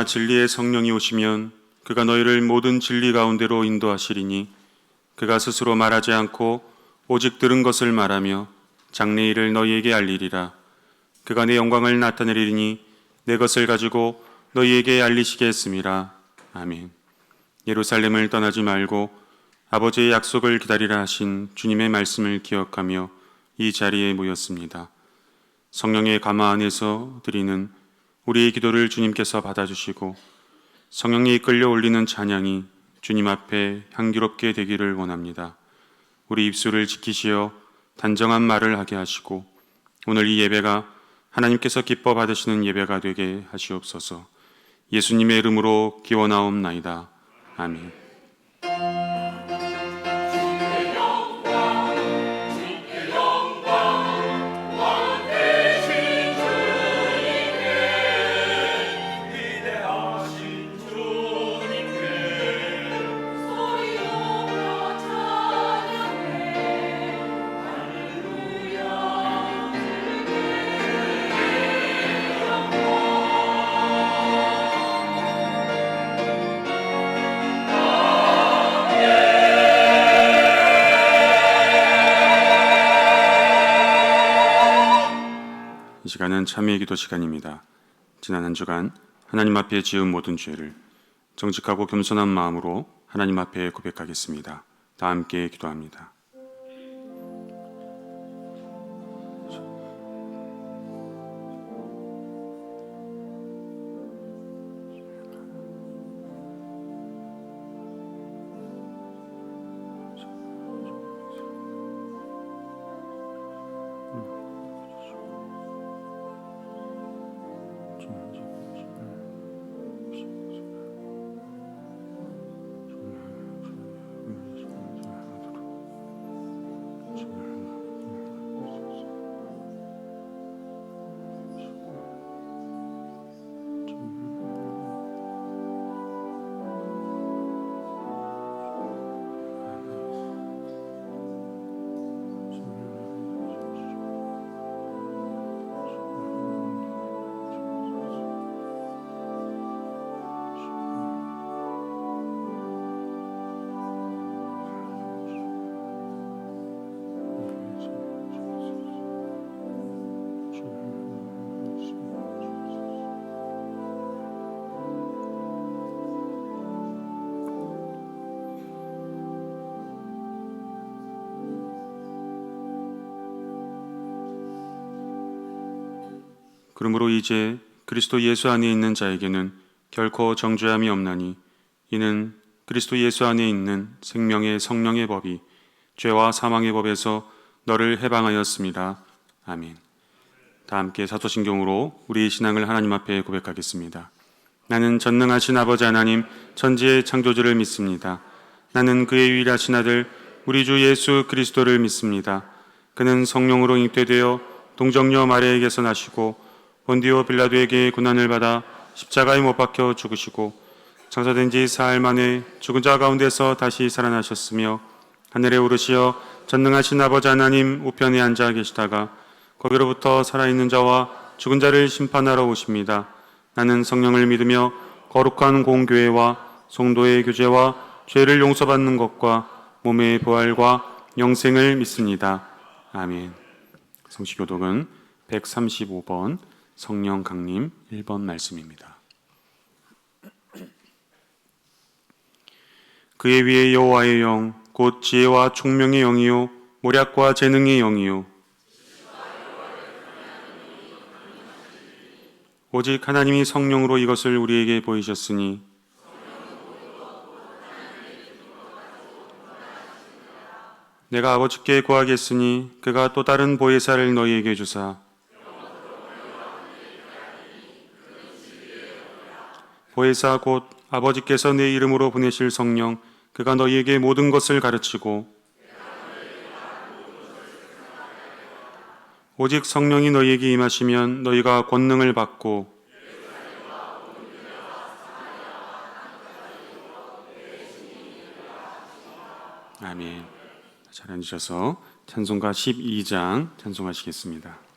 진리의 성령이 오시면 그가 너희를 모든 진리 가운데로 인도하시리니 그가 스스로 말하지 않고 오직 들은 것을 말하며 장래일을 너희에게 알리리라. 그가 내 영광을 나타내리니 내 것을 가지고 너희에게 알리시게 했음이라. 아멘. 예루살렘을 떠나지 말고 아버지의 약속을 기다리라 하신 주님의 말씀을 기억하며 이 자리에 모였습니다. 성령의 감화 안에서 드리는 우리의 기도를 주님께서 받아주시고 성령이 이끌려 올리는 찬양이 주님 앞에 향기롭게 되기를 원합니다. 우리 입술을 지키시어 단정한 말을 하게 하시고 오늘 이 예배가 하나님께서 기뻐 받으시는 예배가 되게 하시옵소서. 예수님의 이름으로 기원하옵나이다. 아멘. 이 시간은 참회의 기도 시간입니다. 지난 한 주간 하나님 앞에 지은 모든 죄를 정직하고 겸손한 마음으로 하나님 앞에 고백하겠습니다. 다 함께 기도합니다. 그러므로 이제 그리스도 예수 안에 있는 자에게는 결코 정죄함이 없나니 이는 그리스도 예수 안에 있는 생명의 성령의 법이 죄와 사망의 법에서 너를 해방하였습니다. 아멘. 다 함께 사도신경으로 우리의 신앙을 하나님 앞에 고백하겠습니다. 나는 전능하신 아버지 하나님 천지의 창조주를 믿습니다. 나는 그의 유일하신 아들 우리 주 예수 그리스도를 믿습니다. 그는 성령으로 잉태되어 동정녀 마리아에게서 나시고 본디오 빌라도에게 고난을 받아 십자가에 못 박혀 죽으시고 장사된 지 사흘 만에 죽은 자 가운데서 다시 살아나셨으며 하늘에 오르시어 전능하신 아버지 하나님 우편에 앉아 계시다가 거기로부터 살아있는 자와 죽은 자를 심판하러 오십니다. 나는 성령을 믿으며 거룩한 공교회와 성도의 교제와 죄를 용서받는 것과 몸의 부활과 영생을 믿습니다. 아멘. 성시교독은 135번 성령 강림 1번 말씀입니다. 그의 위에 여호와의 영, 곧 지혜와 총명의 영이요 모략과 재능의 영이요 오직 하나님이 성령으로 이것을 우리에게 보이셨으니 내가 아버지께 구하겠으니 그가 또 다른 보혜사를 너희에게 주사 보혜사 곧 아버지께서 내 이름으로 보내실 성령 그가 너희에게 모든 것을 가르치고 오직 성령이 너희에게 임하시면 너희가 권능을 받고 아멘. 잘 앉으셔서 찬송가 12장 찬송하시겠습니다.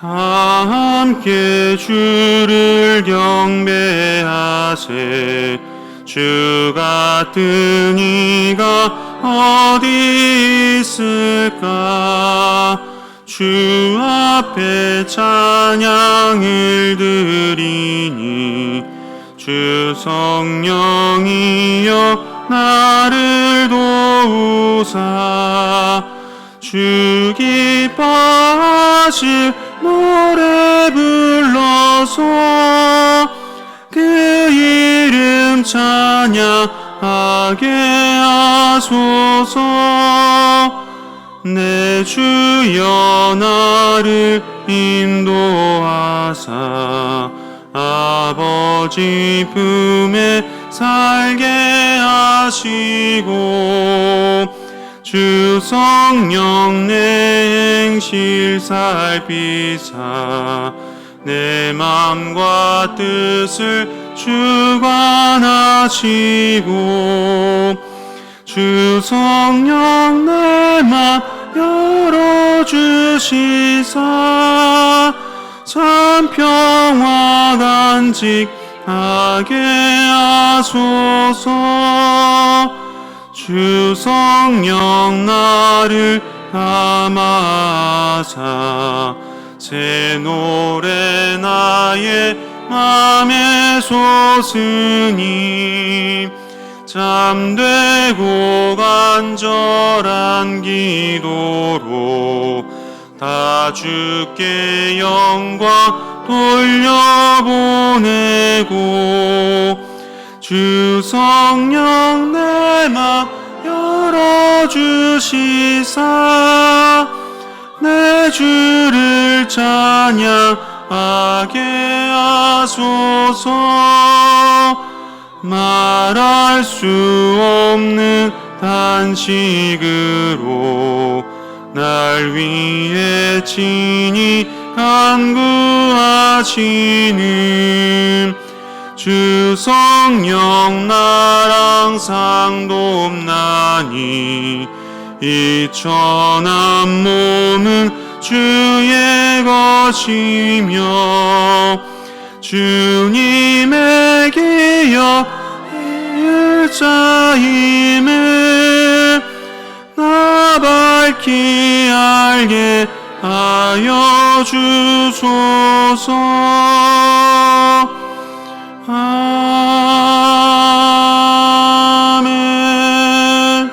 다 함께 주를 경배하세. 주 같은 이가 어디 있을까? 주 앞에 찬양을 드리니 주 성령이여 나를 도우사. 주 기뻐하실 노래 불러서 그 이름 찬양하게 하소서. 내 주여 나를 인도하사 아버지 품에 살게 하시고 주 성령 내 행실 살피사 내 맘과 뜻을 주관하시고 주 성령 내 맘 열어주시사 참 평화 간직하게 하소서. 주 성령 나를 감화하사 새 노래 나의 맘에 솟으니 잠되고 간절한 기도로 다 주께 영광 돌려보내고 주 성령 내 맘 열어주시사 내 주를 찬양하게 하소서. 말할 수 없는 단식으로 날 위해 친히 간구하시는 주 성령 나랑 상돕나니 이 천한 몸은 주의 것이며 주님의 기여 일자임을 나 밝히 알게 하여 주소서. 아멘.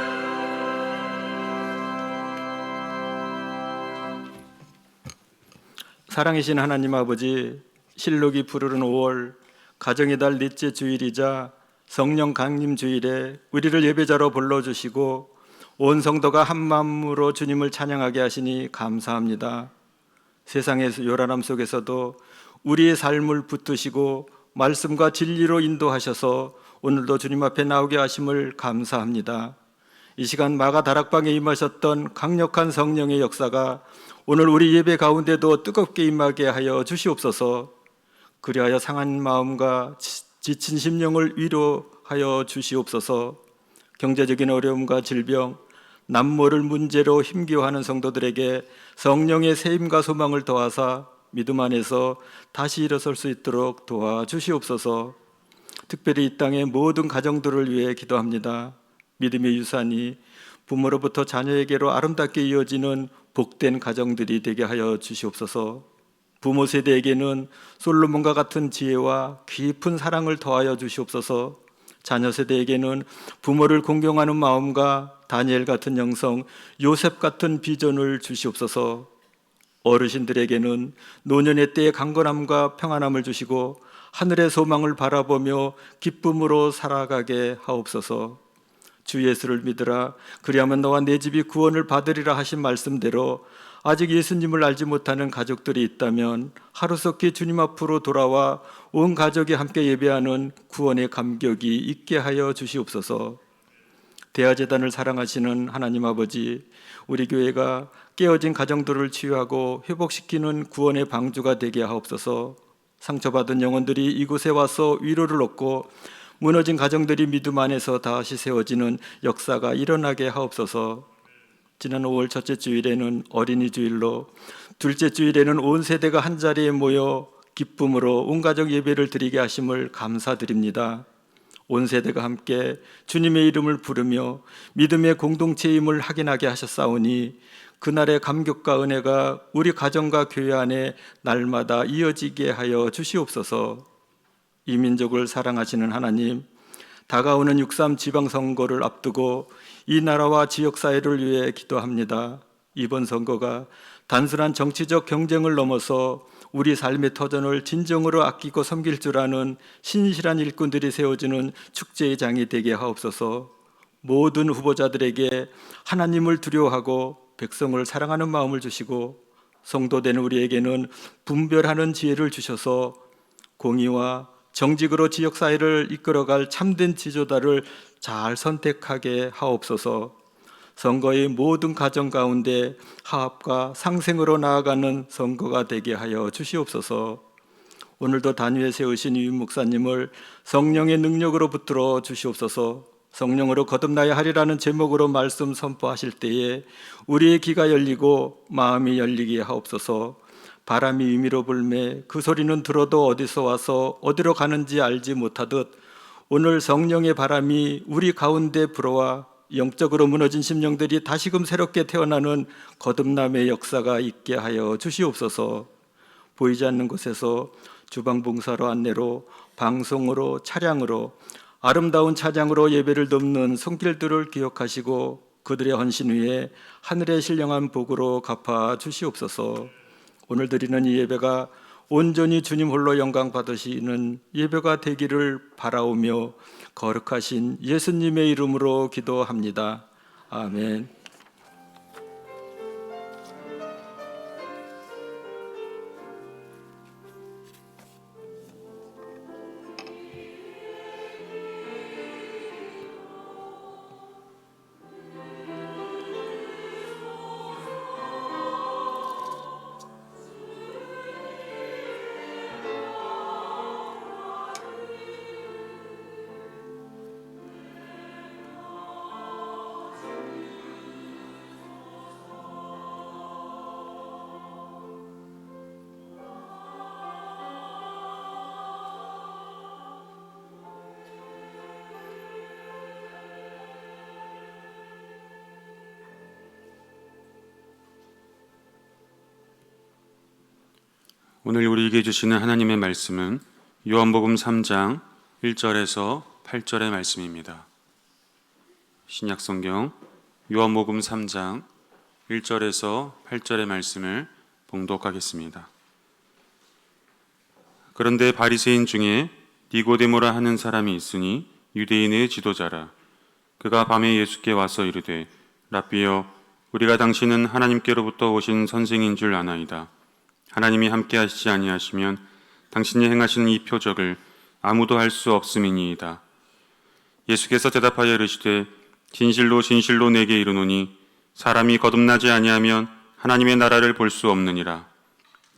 사랑이신 하나님 아버지, 실록이 푸르른 5월 가정의 달 넷째 주일이자 성령 강림 주일에 우리를 예배자로 불러주시고 온 성도가 한 마음으로 주님을 찬양하게 하시니 감사합니다. 세상의 요란함 속에서도 우리의 삶을 붙드시고 말씀과 진리로 인도하셔서 오늘도 주님 앞에 나오게 하심을 감사합니다. 이 시간 마가 다락방에 임하셨던 강력한 성령의 역사가 오늘 우리 예배 가운데도 뜨겁게 임하게 하여 주시옵소서. 그리하여 상한 마음과 지친 심령을 위로하여 주시옵소서. 경제적인 어려움과 질병, 남모를 문제로 힘겨워하는 성도들에게 성령의 세임과 소망을 더하사 믿음 안에서 다시 일어설 수 있도록 도와주시옵소서. 특별히 이 땅의 모든 가정들을 위해 기도합니다. 믿음의 유산이 부모로부터 자녀에게로 아름답게 이어지는 복된 가정들이 되게 하여 주시옵소서. 부모 세대에게는 솔로몬과 같은 지혜와 깊은 사랑을 더하여 주시옵소서. 자녀 세대에게는 부모를 공경하는 마음과 다니엘 같은 영성, 요셉 같은 비전을 주시옵소서. 어르신들에게는 노년의 때의 강건함과 평안함을 주시고 하늘의 소망을 바라보며 기쁨으로 살아가게 하옵소서. 주 예수를 믿으라, 그리하면 너와 내 집이 구원을 받으리라 하신 말씀대로 아직 예수님을 알지 못하는 가족들이 있다면 하루속히 주님 앞으로 돌아와 온 가족이 함께 예배하는 구원의 감격이 있게 하여 주시옵소서. 대아재단을 사랑하시는 하나님 아버지, 우리 교회가 깨어진 가정들을 치유하고 회복시키는 구원의 방주가 되게 하옵소서. 상처받은 영혼들이 이곳에 와서 위로를 얻고 무너진 가정들이 믿음 안에서 다시 세워지는 역사가 일어나게 하옵소서. 지난 5월 첫째 주일에는 어린이 주일로, 둘째 주일에는 온 세대가 한자리에 모여 기쁨으로 온 가족 예배를 드리게 하심을 감사드립니다. 온 세대가 함께 주님의 이름을 부르며 믿음의 공동체임을 확인하게 하셨사오니 그날의 감격과 은혜가 우리 가정과 교회 안에 날마다 이어지게 하여 주시옵소서. 이 민족을 사랑하시는 하나님, 다가오는 6.3 지방선거를 앞두고 이 나라와 지역사회를 위해 기도합니다. 이번 선거가 단순한 정치적 경쟁을 넘어서 우리 삶의 터전을 진정으로 아끼고 섬길 줄 아는 신실한 일꾼들이 세워지는 축제의 장이 되게 하옵소서. 모든 후보자들에게 하나님을 두려워하고 백성을 사랑하는 마음을 주시고, 성도된 우리에게는 분별하는 지혜를 주셔서 공의와 정직으로 지역사회를 이끌어갈 참된 지도자를 잘 선택하게 하옵소서. 선거의 모든 가정 가운데 화합과 상생으로 나아가는 선거가 되게 하여 주시옵소서. 오늘도 단위에 세우신 유임 목사님을 성령의 능력으로 붙들어 주시옵소서. 성령으로 거듭나야 하리라는 제목으로 말씀 선포하실 때에 우리의 귀가 열리고 마음이 열리게 하옵소서. 바람이 임의로 불매 그 소리는 들어도 어디서 와서 어디로 가는지 알지 못하듯 오늘 성령의 바람이 우리 가운데 불어와 영적으로 무너진 심령들이 다시금 새롭게 태어나는 거듭남의 역사가 있게 하여 주시옵소서. 보이지 않는 곳에서 주방봉사로, 안내로, 방송으로, 차량으로, 아름다운 차량으로 예배를 돕는 손길들을 기억하시고 그들의 헌신 위에 하늘의 신령한 복으로 갚아 주시옵소서. 오늘 드리는 이 예배가 온전히 주님 홀로 영광 받으시는 예배가 되기를 바라오며 거룩하신 예수님의 이름으로 기도합니다. 아멘. 오늘 우리에게 주시는 하나님의 말씀은 요한복음 3장 1절에서 8절의 말씀입니다. 신약성경 요한복음 3장 1절에서 8절의 말씀을 봉독하겠습니다. 그런데 바리새인 중에 니고데모라 하는 사람이 있으니 유대인의 지도자라. 그가 밤에 예수께 와서 이르되 랍비여, 우리가 당신은 하나님께로부터 오신 선생인 줄 아나이다. 하나님이 함께 하시지 아니하시면 당신이 행하시는 이 표적을 아무도 할 수 없음이니이다. 예수께서 대답하여 이르시되 진실로 진실로 내게 이르노니 사람이 거듭나지 아니하면 하나님의 나라를 볼 수 없느니라.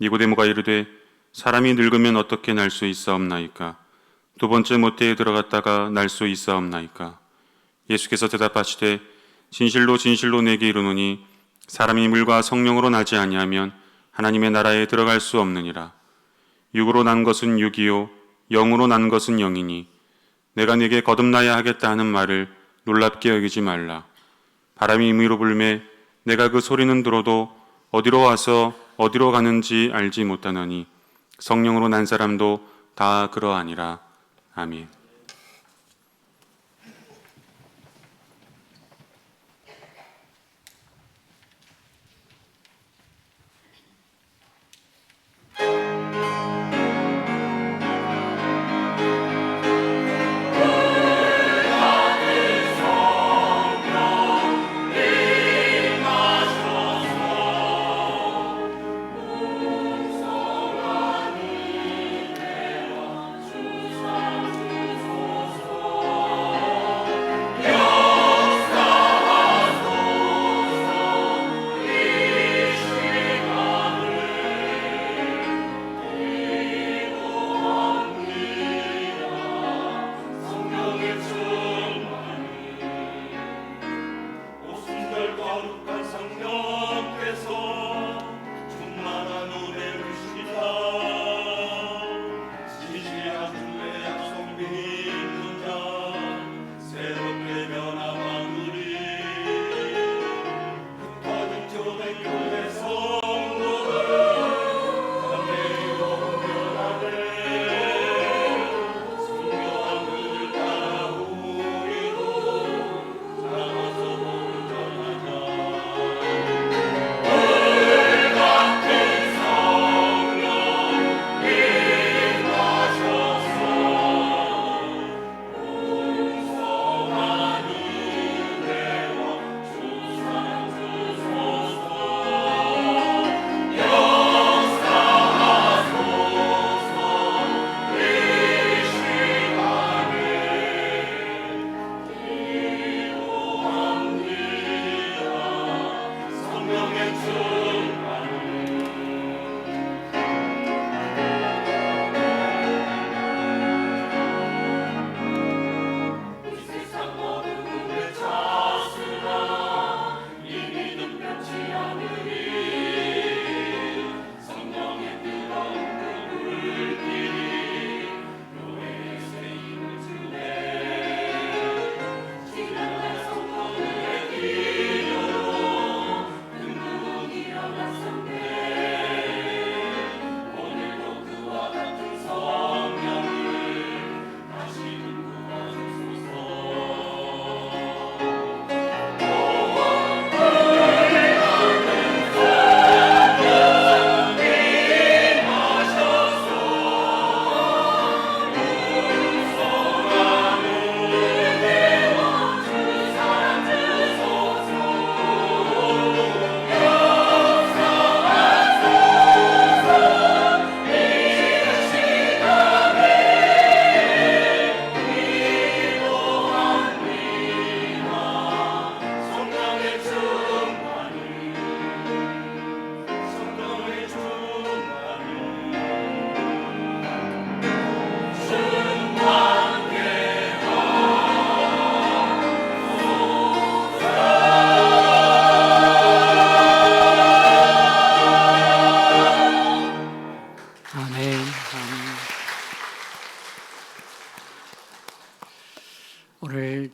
니고데모가 이르되 사람이 늙으면 어떻게 날 수 있사옵나이까? 두 번째 모태에 들어갔다가 날 수 있사옵나이까? 예수께서 대답하시되 진실로 진실로 내게 이르노니 사람이 물과 성령으로 나지 아니하면 하나님의 나라에 들어갈 수 없느니라. 육으로 난 것은 육이요 영으로 난 것은 영이니 내가 네게 거듭나야 하겠다 하는 말을 놀랍게 여기지 말라. 바람이 임의로 불매 내가 그 소리는 들어도 어디로 와서 어디로 가는지 알지 못하나니 성령으로 난 사람도 다 그러하니라. 아멘.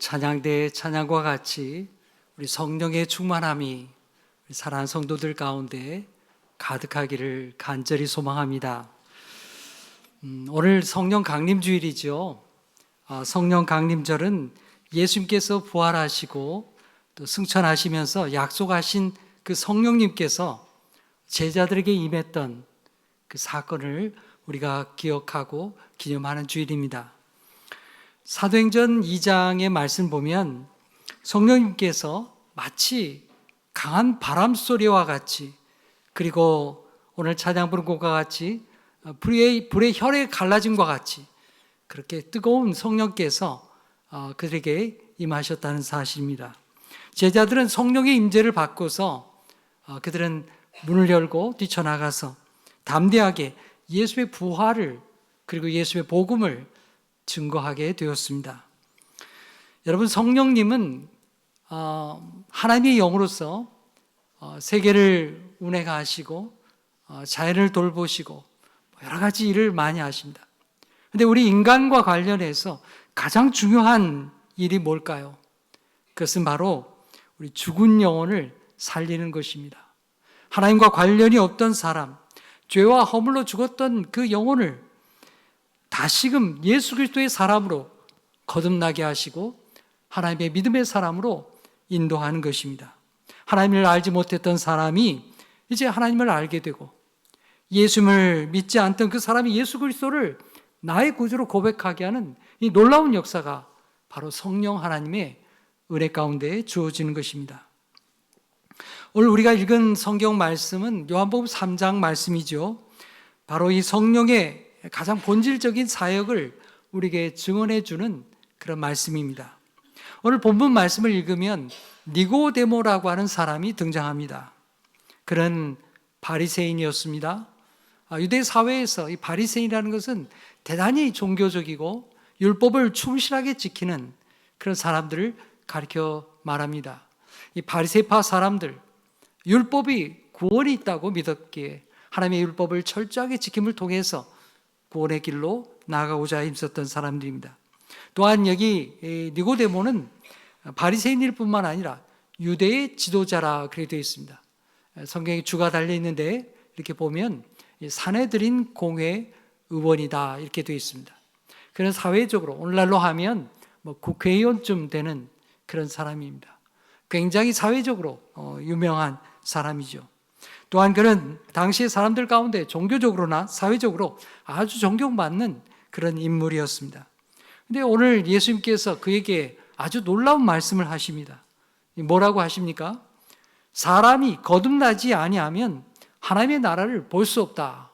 찬양대의 찬양과 같이 우리 성령의 충만함이 우리 사랑하는 성도들 가운데 가득하기를 간절히 소망합니다. 오늘 성령 강림주일이죠. 성령 강림절은 예수님께서 부활하시고 또 승천하시면서 약속하신 그 성령님께서 제자들에게 임했던 그 사건을 우리가 기억하고 기념하는 주일입니다. 사도행전 2장의 말씀 보면 성령님께서 마치 강한 바람 소리와 같이, 그리고 오늘 찬양 부른 것과 같이 불의 혈의 갈라짐과 같이 그렇게 뜨거운 성령께서 그들에게 임하셨다는 사실입니다. 제자들은 성령의 임재를 받고서 그들은 문을 열고 뛰쳐나가서 담대하게 예수의 부활을 그리고 예수의 복음을 증거하게 되었습니다. 여러분, 성령님은 하나님의 영으로서 세계를 운행하시고 자연을 돌보시고 여러 가지 일을 많이 하십니다. 그런데 우리 인간과 관련해서 가장 중요한 일이 뭘까요? 그것은 바로 우리 죽은 영혼을 살리는 것입니다. 하나님과 관련이 없던 사람, 죄와 허물로 죽었던 그 영혼을 다시금 예수 그리스도의 사람으로 거듭나게 하시고 하나님의 믿음의 사람으로 인도하는 것입니다. 하나님을 알지 못했던 사람이 이제 하나님을 알게 되고, 예수님을 믿지 않던 그 사람이 예수 그리스도를 나의 구주로 고백하게 하는 이 놀라운 역사가 바로 성령 하나님의 은혜 가운데 주어지는 것입니다. 오늘 우리가 읽은 성경 말씀은 요한복음 3장 말씀이죠. 바로 이 성령의 가장 본질적인 사역을 우리에게 증언해 주는 그런 말씀입니다. 오늘 본문 말씀을 읽으면 니고데모라고 하는 사람이 등장합니다. 그는 바리새인이었습니다. 유대 사회에서 이 바리새인이라는 것은 대단히 종교적이고 율법을 충실하게 지키는 그런 사람들을 가리켜 말합니다. 이 바리새파 사람들, 율법이 구원이 있다고 믿었기에 하나님의 율법을 철저하게 지킴을 통해서 구원의 길로 나아가고자 힘썼던 사람들입니다. 또한 여기 니고데모는 바리새인일 뿐만 아니라 유대의 지도자라 그렇게 되어 있습니다. 성경에 주가 달려 있는데 이렇게 보면 산헤드린 공회 의원이다 이렇게 되어 있습니다. 그런 사회적으로 오늘날로 하면 국회의원쯤 되는 그런 사람입니다. 굉장히 사회적으로 유명한 사람이죠. 또한 그는 당시의 사람들 가운데 종교적으로나 사회적으로 아주 존경받는 그런 인물이었습니다. 그런데 오늘 예수님께서 그에게 아주 놀라운 말씀을 하십니다. 뭐라고 하십니까? 사람이 거듭나지 아니하면 하나님의 나라를 볼 수 없다.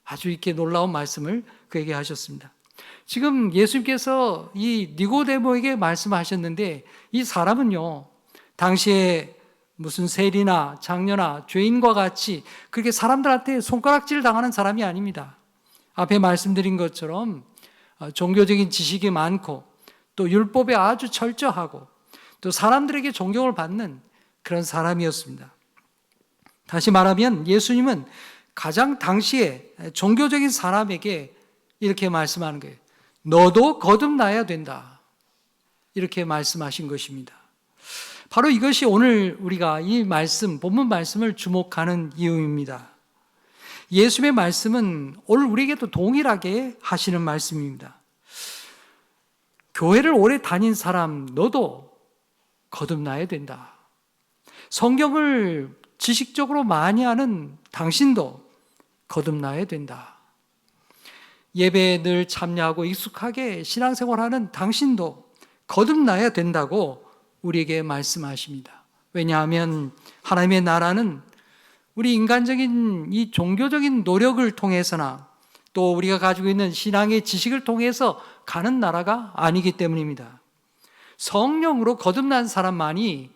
아주 이렇게 놀라운 말씀을 그에게 하셨습니다. 지금 예수님께서 이 니고데모에게 말씀하셨는데 이 사람은요, 당시에 무슨 세리나 장녀나 죄인과 같이 그렇게 사람들한테 손가락질 당하는 사람이 아닙니다. 앞에 말씀드린 것처럼 종교적인 지식이 많고 또 율법에 아주 철저하고 또 사람들에게 존경을 받는 그런 사람이었습니다. 다시 말하면 예수님은 가장 당시에 종교적인 사람에게 이렇게 말씀하는 거예요. 너도 거듭나야 된다. 이렇게 말씀하신 것입니다. 바로 이것이 오늘 우리가 이 말씀, 본문 말씀을 주목하는 이유입니다. 예수님의 말씀은 오늘 우리에게도 동일하게 하시는 말씀입니다. 교회를 오래 다닌 사람, 너도 거듭나야 된다. 성경을 지식적으로 많이 아는 당신도 거듭나야 된다. 예배에 늘 참여하고 익숙하게 신앙생활하는 당신도 거듭나야 된다고 우리에게 말씀하십니다. 왜냐하면 하나님의 나라는 우리 인간적인 이 종교적인 노력을 통해서나 또 우리가 가지고 있는 신앙의 지식을 통해서 가는 나라가 아니기 때문입니다. 성령으로 거듭난 사람만이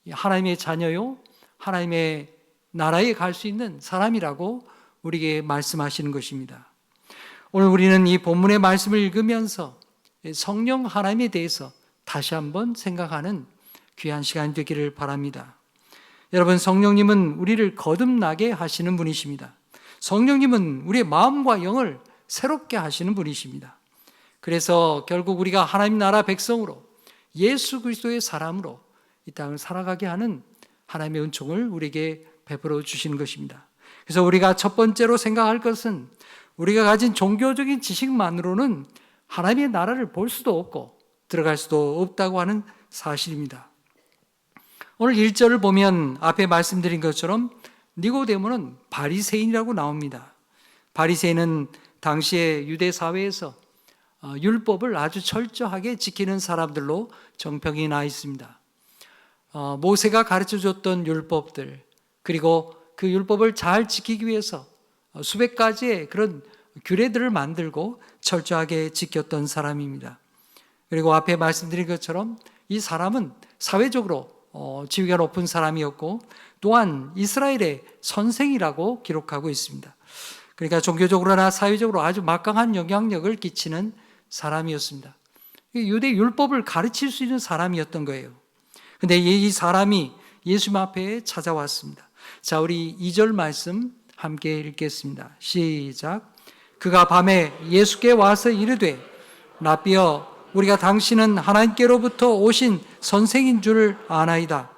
하나님의 자녀요, 하나님의 나라에 갈 수 있는 사람이라고 우리에게 말씀하시는 것입니다. 오늘 우리는 이 본문의 말씀을 읽으면서 성령 하나님에 대해서 다시 한번 생각하는 귀한 시간이 되기를 바랍니다. 여러분, 성령님은 우리를 거듭나게 하시는 분이십니다. 성령님은 우리의 마음과 영을 새롭게 하시는 분이십니다. 그래서 결국 우리가 하나님 나라 백성으로 예수 그리스도의 사람으로 이 땅을 살아가게 하는 하나님의 은총을 우리에게 베풀어 주시는 것입니다. 그래서 우리가 첫 번째로 생각할 것은 우리가 가진 종교적인 지식만으로는 하나님의 나라를 볼 수도 없고 들어갈 수도 없다고 하는 사실입니다. 오늘 1절을 보면 앞에 말씀드린 것처럼 니고데모는 바리새인이라고 나옵니다. 바리새인은 당시의 유대 사회에서 율법을 아주 철저하게 지키는 사람들로 정평이 나 있습니다. 모세가 가르쳐줬던 율법들, 그리고 그 율법을 잘 지키기 위해서 수백 가지의 그런 규례들을 만들고 철저하게 지켰던 사람입니다. 그리고 앞에 말씀드린 것처럼 이 사람은 사회적으로 지위가 높은 사람이었고 또한 이스라엘의 선생이라고 기록하고 있습니다. 그러니까 종교적으로나 사회적으로 아주 막강한 영향력을 끼치는 사람이었습니다. 유대 율법을 가르칠 수 있는 사람이었던 거예요. 근데 이 사람이 예수님 앞에 찾아왔습니다. 자, 우리 2절 말씀 함께 읽겠습니다. 시작. 그가 밤에 예수께 와서 이르되 라삐여 우리가 당신은 하나님께로부터 오신 선생인 줄 아나이다.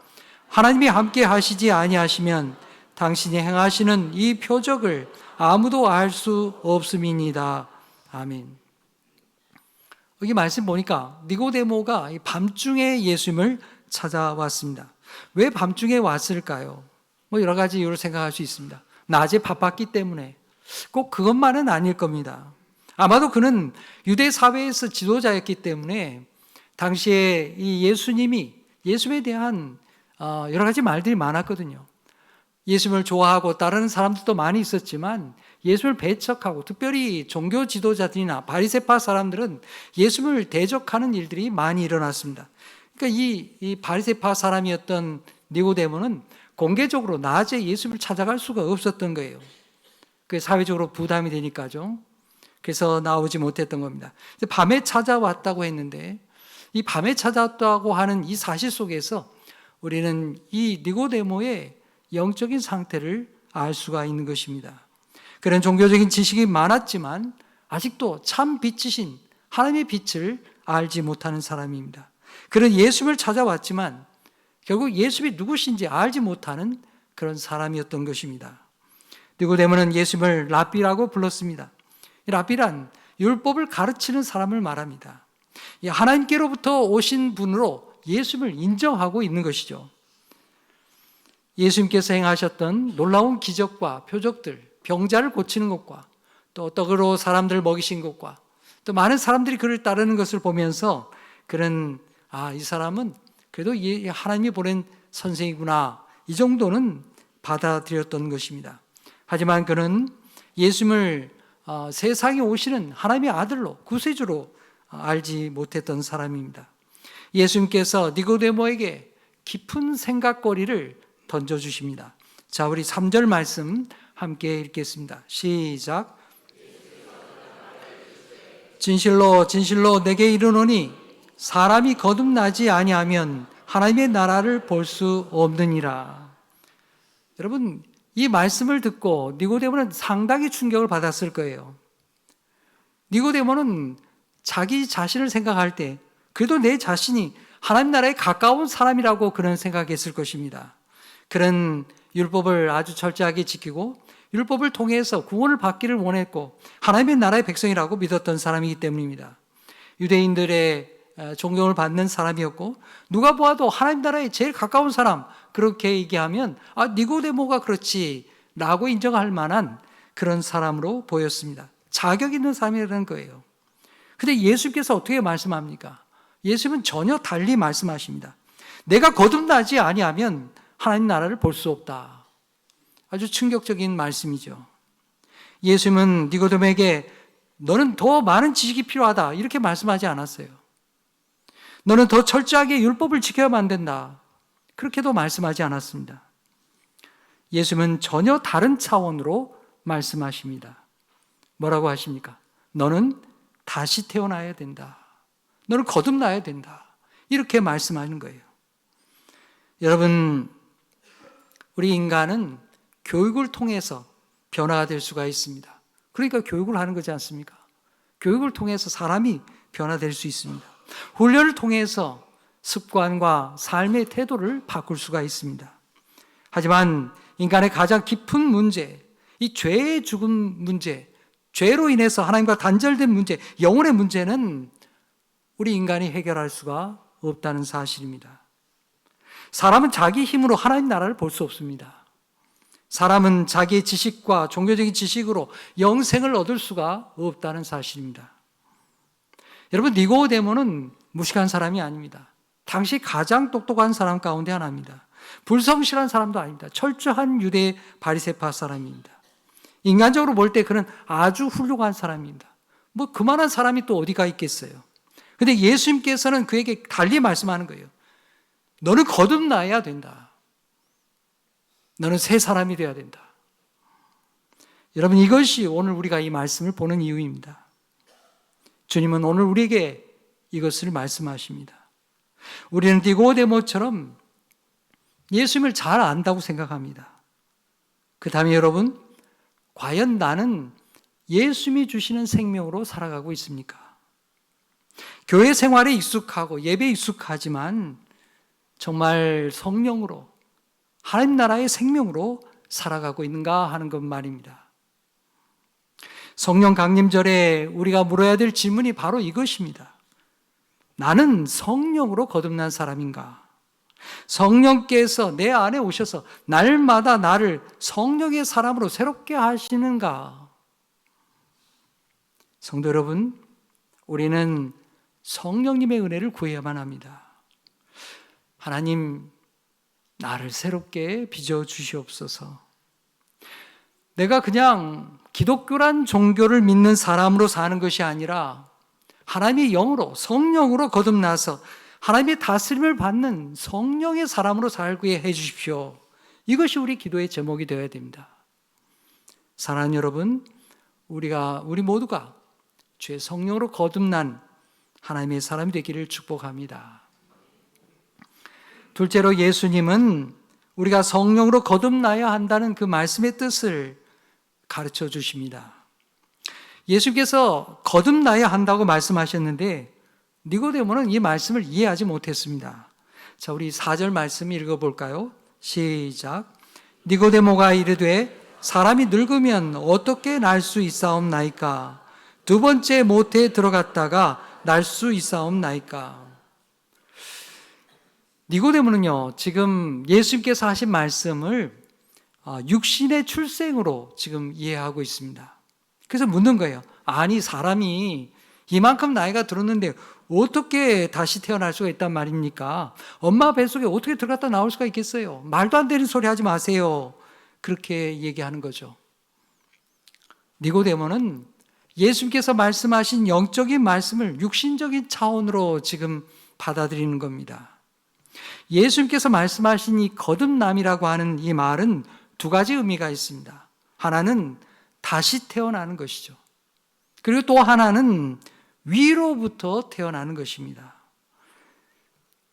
하나님이 함께 하시지 아니하시면 당신이 행하시는 이 표적을 아무도 알 수 없음이니이다. 아멘. 여기 말씀 보니까 니고데모가 밤중에 예수님을 찾아왔습니다. 왜 밤중에 왔을까요? 여러 가지 이유를 생각할 수 있습니다. 낮에 바빴기 때문에. 꼭 그것만은 아닐 겁니다. 아마도 그는 유대 사회에서 지도자였기 때문에 당시에 이 예수님에 대한 여러 가지 말들이 많았거든요. 예수님을 좋아하고 따르는 사람들도 많이 있었지만 예수님을 배척하고 특별히 종교 지도자들이나 바리새파 사람들은 예수님을 대적하는 일들이 많이 일어났습니다. 그러니까 이 바리새파 사람이었던 니고데모는 공개적으로 낮에 예수님을 찾아갈 수가 없었던 거예요. 그게 사회적으로 부담이 되니까죠. 그래서 나오지 못했던 겁니다. 밤에 찾아왔다고 했는데 이 밤에 찾아왔다고 하는 이 사실 속에서 우리는 이 니고데모의 영적인 상태를 알 수가 있는 것입니다. 그런 종교적인 지식이 많았지만 아직도 참 빛이신 하나님의 빛을 알지 못하는 사람입니다. 그런 예수님을 찾아왔지만 결국 예수님이 누구신지 알지 못하는 그런 사람이었던 것입니다. 니고데모는 예수님을 랍비라고 불렀습니다. 랍비란 율법을 가르치는 사람을 말합니다. 하나님께로부터 오신 분으로 예수님을 인정하고 있는 것이죠. 예수님께서 행하셨던 놀라운 기적과 표적들, 병자를 고치는 것과 또 떡으로 사람들을 먹이신 것과 또 많은 사람들이 그를 따르는 것을 보면서 그는 이 사람은 그래도 하나님이 보낸 선생이구나, 이 정도는 받아들였던 것입니다. 하지만 그는 예수님을 세상에 오시는 하나님의 아들로, 구세주로 알지 못했던 사람입니다. 예수님께서 니고데모에게 깊은 생각거리를 던져주십니다. 자, 우리 3절 말씀 함께 읽겠습니다. 시작. 진실로 진실로 내게 이르노니 사람이 거듭나지 아니하면 하나님의 나라를 볼 수 없느니라. 여러분, 이 말씀을 듣고 니고데모는 상당히 충격을 받았을 거예요. 니고데모는 자기 자신을 생각할 때 그래도 내 자신이 하나님 나라에 가까운 사람이라고 그런 생각했을 것입니다. 그런 율법을 아주 철저하게 지키고 율법을 통해서 구원을 받기를 원했고 하나님의 나라의 백성이라고 믿었던 사람이기 때문입니다. 유대인들의 존경을 받는 사람이었고 누가 보아도 하나님 나라에 제일 가까운 사람, 그렇게 얘기하면 니고데모가 그렇지 라고 인정할 만한 그런 사람으로 보였습니다. 자격 있는 사람이라는 거예요. 근데 예수님께서 어떻게 말씀합니까? 예수님은 전혀 달리 말씀하십니다. 내가 거듭나지 아니하면 하나님 나라를 볼 수 없다. 아주 충격적인 말씀이죠. 예수님은 니고데모에게 너는 더 많은 지식이 필요하다 이렇게 말씀하지 않았어요. 너는 더 철저하게 율법을 지켜야만 된다, 그렇게도 말씀하지 않았습니다. 예수님은 전혀 다른 차원으로 말씀하십니다. 뭐라고 하십니까? 너는 다시 태어나야 된다. 너는 거듭나야 된다. 이렇게 말씀하는 거예요. 여러분, 우리 인간은 교육을 통해서 변화가 될 수가 있습니다. 그러니까 교육을 하는 거지 않습니까? 교육을 통해서 사람이 변화될 수 있습니다. 훈련을 통해서 습관과 삶의 태도를 바꿀 수가 있습니다. 하지만 인간의 가장 깊은 문제, 이 죄의 죽음 문제, 죄로 인해서 하나님과 단절된 문제, 영혼의 문제는 우리 인간이 해결할 수가 없다는 사실입니다. 사람은 자기 힘으로 하나님 나라를 볼 수 없습니다. 사람은 자기의 지식과 종교적인 지식으로 영생을 얻을 수가 없다는 사실입니다. 여러분, 니고데모는 무식한 사람이 아닙니다. 당시 가장 똑똑한 사람 가운데 하나입니다. 불성실한 사람도 아닙니다. 철저한 유대 바리새파 사람입니다. 인간적으로 볼 때 그는 아주 훌륭한 사람입니다. 뭐 그만한 사람이 또 어디가 있겠어요. 근데 예수님께서는 그에게 달리 말씀하는 거예요. 너는 거듭나야 된다. 너는 새 사람이 되어야 된다. 여러분, 이것이 오늘 우리가 이 말씀을 보는 이유입니다. 주님은 오늘 우리에게 이것을 말씀하십니다. 우리는 니고데모처럼 예수님을 잘 안다고 생각합니다. 그 다음에 여러분, 과연 나는 예수님이 주시는 생명으로 살아가고 있습니까? 교회 생활에 익숙하고 예배에 익숙하지만 정말 성령으로 하나님 나라의 생명으로 살아가고 있는가 하는 것 말입니다. 성령 강림절에 우리가 물어야 될 질문이 바로 이것입니다. 나는 성령으로 거듭난 사람인가? 성령께서 내 안에 오셔서 날마다 나를 성령의 사람으로 새롭게 하시는가? 성도 여러분, 우리는 성령님의 은혜를 구해야만 합니다. 하나님, 나를 새롭게 빚어 주시옵소서. 내가 그냥 기독교란 종교를 믿는 사람으로 사는 것이 아니라 하나님의 영으로, 성령으로 거듭나서 하나님의 다스림을 받는 성령의 사람으로 살게 해 주십시오. 이것이 우리 기도의 제목이 되어야 됩니다. 사랑하는 여러분, 우리 모두가 주의 성령으로 거듭난 하나님의 사람이 되기를 축복합니다. 둘째로, 예수님은 우리가 성령으로 거듭나야 한다는 그 말씀의 뜻을 가르쳐 주십니다. 예수께서 거듭나야 한다고 말씀하셨는데 니고데모는 이 말씀을 이해하지 못했습니다. 자, 우리 4절 말씀 읽어볼까요? 시작. 니고데모가 이르되 사람이 늙으면 어떻게 날 수 있사옵나이까? 두 번째 모태에 들어갔다가 날 수 있사옵나이까? 니고데모는요, 지금 예수님께서 하신 말씀을 육신의 출생으로 지금 이해하고 있습니다. 그래서 묻는 거예요. 아니, 사람이 이만큼 나이가 들었는데 어떻게 다시 태어날 수가 있단 말입니까? 엄마 뱃속에 어떻게 들어갔다 나올 수가 있겠어요? 말도 안 되는 소리 하지 마세요. 그렇게 얘기하는 거죠. 니고데모는 예수님께서 말씀하신 영적인 말씀을 육신적인 차원으로 지금 받아들이는 겁니다. 예수님께서 말씀하신 이 거듭남이라고 하는 이 말은 두 가지 의미가 있습니다. 하나는 다시 태어나는 것이죠. 그리고 또 하나는 위로부터 태어나는 것입니다.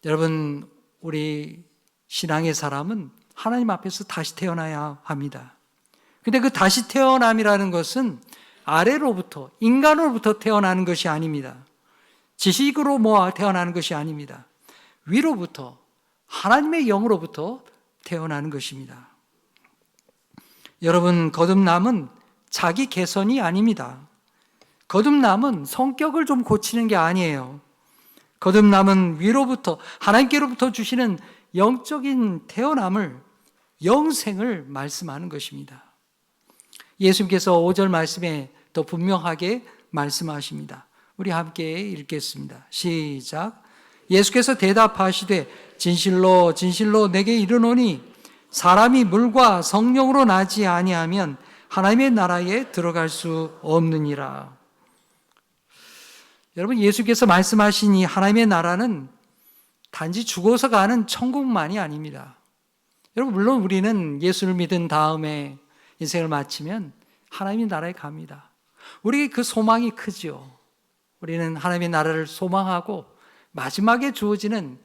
여러분, 우리 신앙의 사람은 하나님 앞에서 다시 태어나야 합니다. 근데 그 다시 태어남이라는 것은 아래로부터, 인간으로부터 태어나는 것이 아닙니다. 지식으로 태어나는 것이 아닙니다. 위로부터, 하나님의 영으로부터 태어나는 것입니다. 여러분, 거듭남은 자기 개선이 아닙니다. 거듭남은 성격을 좀 고치는 게 아니에요. 거듭남은 위로부터, 하나님께로부터 주시는 영적인 태어남을, 영생을 말씀하는 것입니다. 예수님께서 5절 말씀에 더 분명하게 말씀하십니다. 우리 함께 읽겠습니다. 시작. 예수께서 대답하시되 진실로 진실로 내게 이르노니 사람이 물과 성령으로 나지 아니하면 하나님의 나라에 들어갈 수 없느니라. 여러분, 예수께서 말씀하신 이 하나님의 나라는 단지 죽어서 가는 천국만이 아닙니다. 여러분, 물론 우리는 예수를 믿은 다음에 인생을 마치면 하나님의 나라에 갑니다. 우리의 그 소망이 크죠. 우리는 하나님의 나라를 소망하고 마지막에 주어지는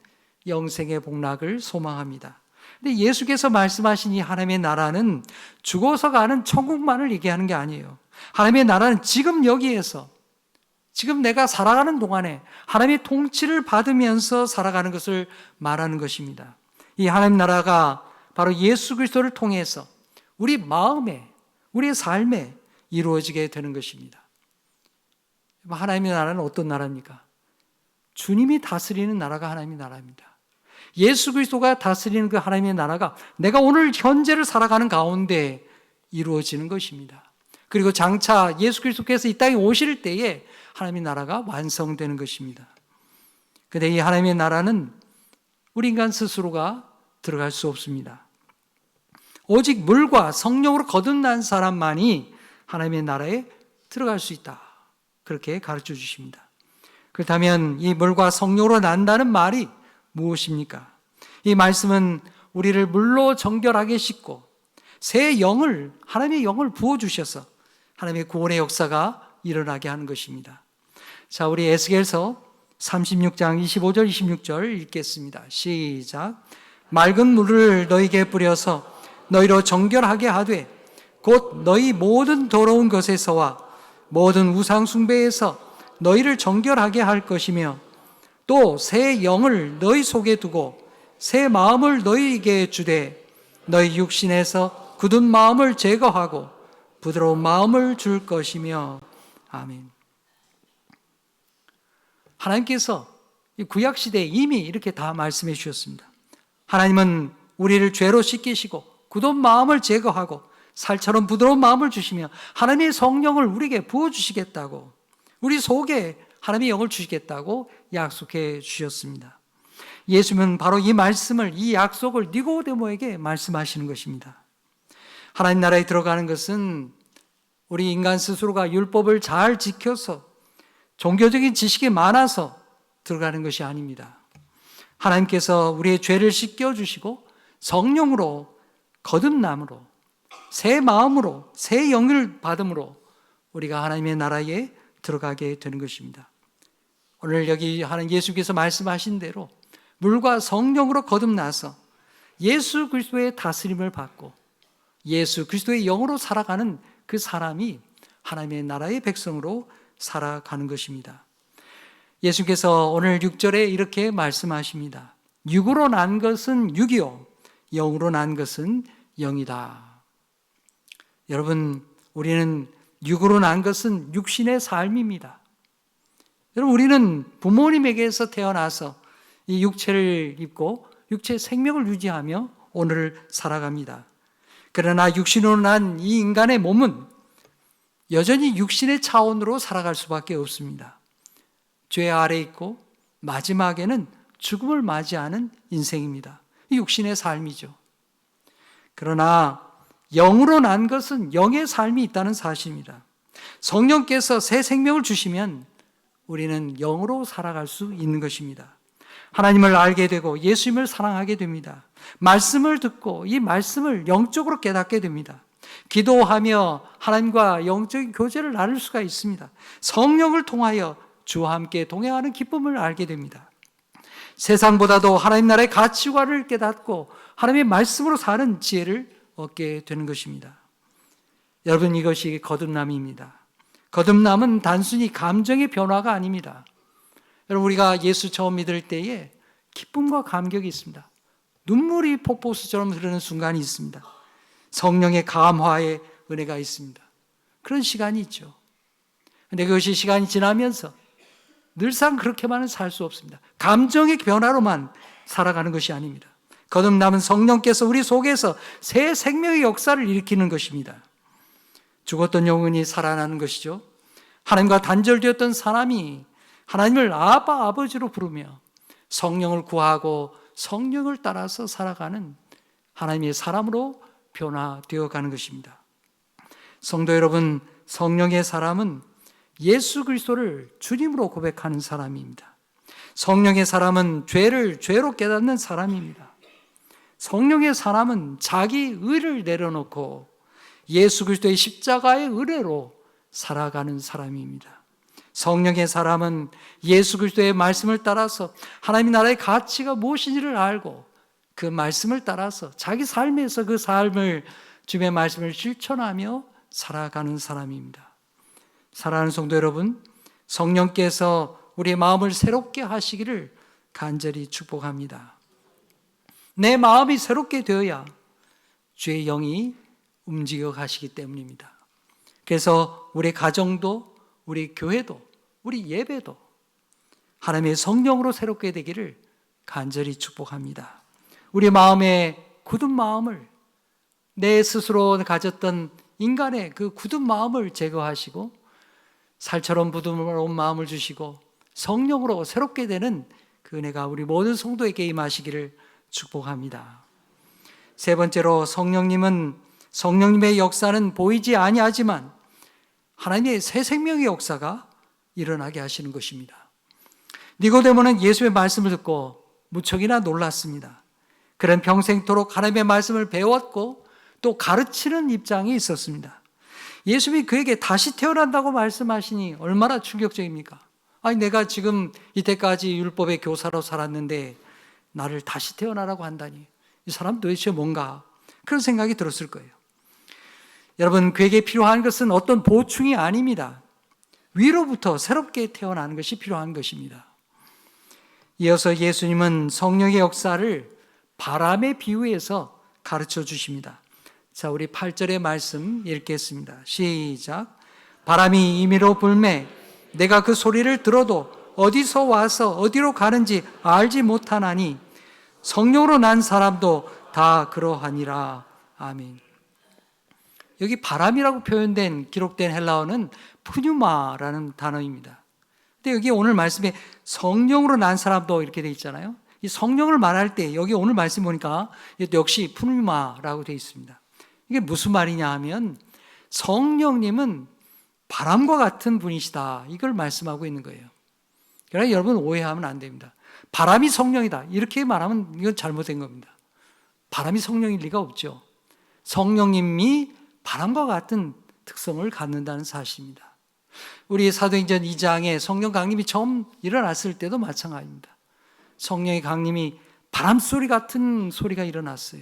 영생의 복락을 소망합니다. 근데 예수께서 말씀하신 이 하나님의 나라는 죽어서 가는 천국만을 얘기하는 게 아니에요. 하나님의 나라는 지금 여기에서 지금 내가 살아가는 동안에 하나님의 통치를 받으면서 살아가는 것을 말하는 것입니다. 이 하나님 나라가 바로 예수 그리스도를 통해서 우리 마음에, 우리의 삶에 이루어지게 되는 것입니다. 하나님의 나라는 어떤 나라입니까? 주님이 다스리는 나라가 하나님의 나라입니다. 예수 그리스도가 다스리는 그 하나님의 나라가 내가 오늘 현재를 살아가는 가운데 이루어지는 것입니다. 그리고 장차 예수 그리스도께서 이 땅에 오실 때에 하나님의 나라가 완성되는 것입니다. 그런데 이 하나님의 나라는 우리 인간 스스로가 들어갈 수 없습니다. 오직 물과 성령으로 거듭난 사람만이 하나님의 나라에 들어갈 수 있다. 그렇게 가르쳐 주십니다. 그렇다면 이 물과 성령으로 난다는 말이 무엇입니까? 이 말씀은 우리를 물로 정결하게 씻고 새 영을, 하나님의 영을 부어주셔서 하나님의 구원의 역사가 일어나게 하는 것입니다. 자, 우리 에스겔서 36장 25절 26절 읽겠습니다. 시작. 맑은 물을 너희에게 뿌려서 너희로 정결하게 하되 곧 너희 모든 더러운 것에서와 모든 우상 숭배에서 너희를 정결하게 할 것이며 또 새 영을 너희 속에 두고 새 마음을 너희에게 주되 너희 육신에서 굳은 마음을 제거하고 부드러운 마음을 줄 것이며 아멘. 하나님께서 구약시대에 이미 이렇게 다 말씀해 주셨습니다. 하나님은 우리를 죄로 씻기시고 굳은 마음을 제거하고 살처럼 부드러운 마음을 주시며 하나님의 성령을 우리에게 부어주시겠다고, 우리 속에 하나님의 영을 주시겠다고 약속해 주셨습니다. 예수님은 바로 이 말씀을, 이 약속을 니고데모에게 말씀하시는 것입니다. 하나님 나라에 들어가는 것은 우리 인간 스스로가 율법을 잘 지켜서 종교적인 지식이 많아서 들어가는 것이 아닙니다. 하나님께서 우리의 죄를 씻겨주시고 성령으로 거듭남으로 새 마음으로 새 영을 받음으로 우리가 하나님의 나라에 들어가게 되는 것입니다. 오늘 여기 하는 예수께서 말씀하신 대로 물과 성령으로 거듭나서 예수 그리스도의 다스림을 받고 예수 그리스도의 영으로 살아가는 그 사람이 하나님의 나라의 백성으로 살아가는 것입니다. 예수께서 오늘 6절에 이렇게 말씀하십니다. 육으로 난 것은 육이요 영으로 난 것은 영이다. 여러분, 우리는 육으로 난 것은 육신의 삶입니다. 여러분, 우리는 부모님에게서 태어나서 이 육체를 입고 육체의 생명을 유지하며 오늘을 살아갑니다. 그러나 육신으로 난 이 인간의 몸은 여전히 육신의 차원으로 살아갈 수밖에 없습니다. 죄 아래 있고 마지막에는 죽음을 맞이하는 인생입니다. 이 육신의 삶이죠. 그러나 영으로 난 것은 영의 삶이 있다는 사실입니다. 성령께서 새 생명을 주시면 우리는 영으로 살아갈 수 있는 것입니다. 하나님을 알게 되고 예수님을 사랑하게 됩니다. 말씀을 듣고 이 말씀을 영적으로 깨닫게 됩니다. 기도하며 하나님과 영적인 교제를 나눌 수가 있습니다. 성령을 통하여 주와 함께 동행하는 기쁨을 알게 됩니다. 세상보다도 하나님 나라의 가치관을 깨닫고 하나님의 말씀으로 사는 지혜를 얻게 되는 것입니다. 여러분, 이것이 거듭남입니다. 거듭남은 단순히 감정의 변화가 아닙니다. 여러분, 우리가 예수 처음 믿을 때에 기쁨과 감격이 있습니다. 눈물이 폭포수처럼 흐르는 순간이 있습니다. 성령의 감화의 은혜가 있습니다. 그런 시간이 있죠. 그런데 그것이 시간이 지나면서 늘상 그렇게만은 살 수 없습니다. 감정의 변화로만 살아가는 것이 아닙니다. 거듭남은 성령께서 우리 속에서 새 생명의 역사를 일으키는 것입니다. 죽었던 영혼이 살아나는 것이죠. 하나님과 단절되었던 사람이 하나님을 아바, 아버지로 부르며 성령을 구하고 성령을 따라서 살아가는 하나님의 사람으로 변화되어 가는 것입니다. 성도 여러분, 성령의 사람은 예수 그리스도를 주님으로 고백하는 사람입니다. 성령의 사람은 죄를 죄로 깨닫는 사람입니다. 성령의 사람은 자기 의를 내려놓고 예수 그리스도의 십자가의 은혜로 살아가는 사람입니다. 성령의 사람은 예수 그리스도의 말씀을 따라서 하나님 나라의 가치가 무엇인지를 알고 그 말씀을 따라서 자기 삶에서 그 삶을, 주님의 말씀을 실천하며 살아가는 사람입니다. 사랑하는 성도 여러분, 성령께서 우리의 마음을 새롭게 하시기를 간절히 축복합니다. 내 마음이 새롭게 되어야 주의 영이 움직여 가시기 때문입니다. 그래서 우리 가정도, 우리 교회도, 우리 예배도 하나님의 성령으로 새롭게 되기를 간절히 축복합니다. 우리 마음의 굳은 마음을, 내 스스로 가졌던 인간의 그 굳은 마음을 제거하시고 살처럼 부드러운 마음을 주시고 성령으로 새롭게 되는 그 은혜가 우리 모든 성도에게 임하시기를 축복합니다. 세 번째로 성령님의 역사는 보이지 아니하지만 하나님의 새 생명의 역사가 일어나게 하시는 것입니다. 니고데모는 예수의 말씀을 듣고 무척이나 놀랐습니다. 그는 평생토록 하나님의 말씀을 배웠고 또 가르치는 입장이 있었습니다. 예수님이 그에게 다시 태어난다고 말씀하시니 얼마나 충격적입니까? 아니, 내가 지금 이때까지 율법의 교사로 살았는데 나를 다시 태어나라고 한다니, 이 사람 도대체 뭔가, 그런 생각이 들었을 거예요. 여러분, 그에게 필요한 것은 어떤 보충이 아닙니다. 위로부터 새롭게 태어나는 것이 필요한 것입니다. 이어서 예수님은 성령의 역사를 바람에 비유해서 가르쳐 주십니다. 자, 우리 8절의 말씀 읽겠습니다. 시작. 바람이 임의로 불매 내가 그 소리를 들어도 어디서 와서 어디로 가는지 알지 못하나니 성령으로 난 사람도 다 그러하니라. 아멘. 여기 바람이라고 표현된 기록된 헬라어는 푸뉴마라는 단어입니다. 근데 여기 오늘 말씀에 성령으로 난 사람도 이렇게 돼 있잖아요. 이 성령을 말할 때 여기 오늘 말씀 보니까 역시 푸뉴마라고 돼 있습니다. 이게 무슨 말이냐 하면 성령님은 바람과 같은 분이시다, 이걸 말씀하고 있는 거예요. 그러나 여러분 오해하면 안 됩니다. 바람이 성령이다 이렇게 말하면 이건 잘못된 겁니다. 바람이 성령일 리가 없죠. 성령님이 바람과 같은 특성을 갖는다는 사실입니다. 우리 사도행전 2장에 성령 강림이 처음 일어났을 때도 마찬가지입니다. 성령의 강림이 바람소리 같은 소리가 일어났어요.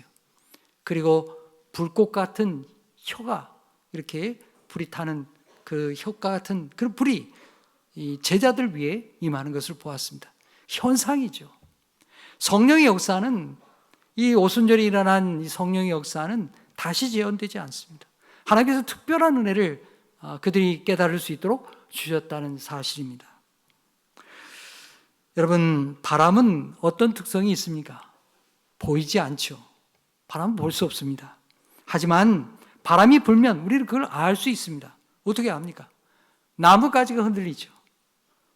그리고 불꽃 같은 혀가 이렇게 불이 타는 그 혀과 같은 그런 불이 이 제자들 위에 임하는 것을 보았습니다. 현상이죠. 성령의 역사는, 이 오순절에 일어난 이 성령의 역사는 다시 재현되지 않습니다. 하나님께서 특별한 은혜를 그들이 깨달을 수 있도록 주셨다는 사실입니다. 여러분, 바람은 어떤 특성이 있습니까? 보이지 않죠. 바람은 볼 수 없습니다. 하지만 바람이 불면 우리는 그걸 알 수 있습니다. 어떻게 압니까? 나뭇가지가 흔들리죠.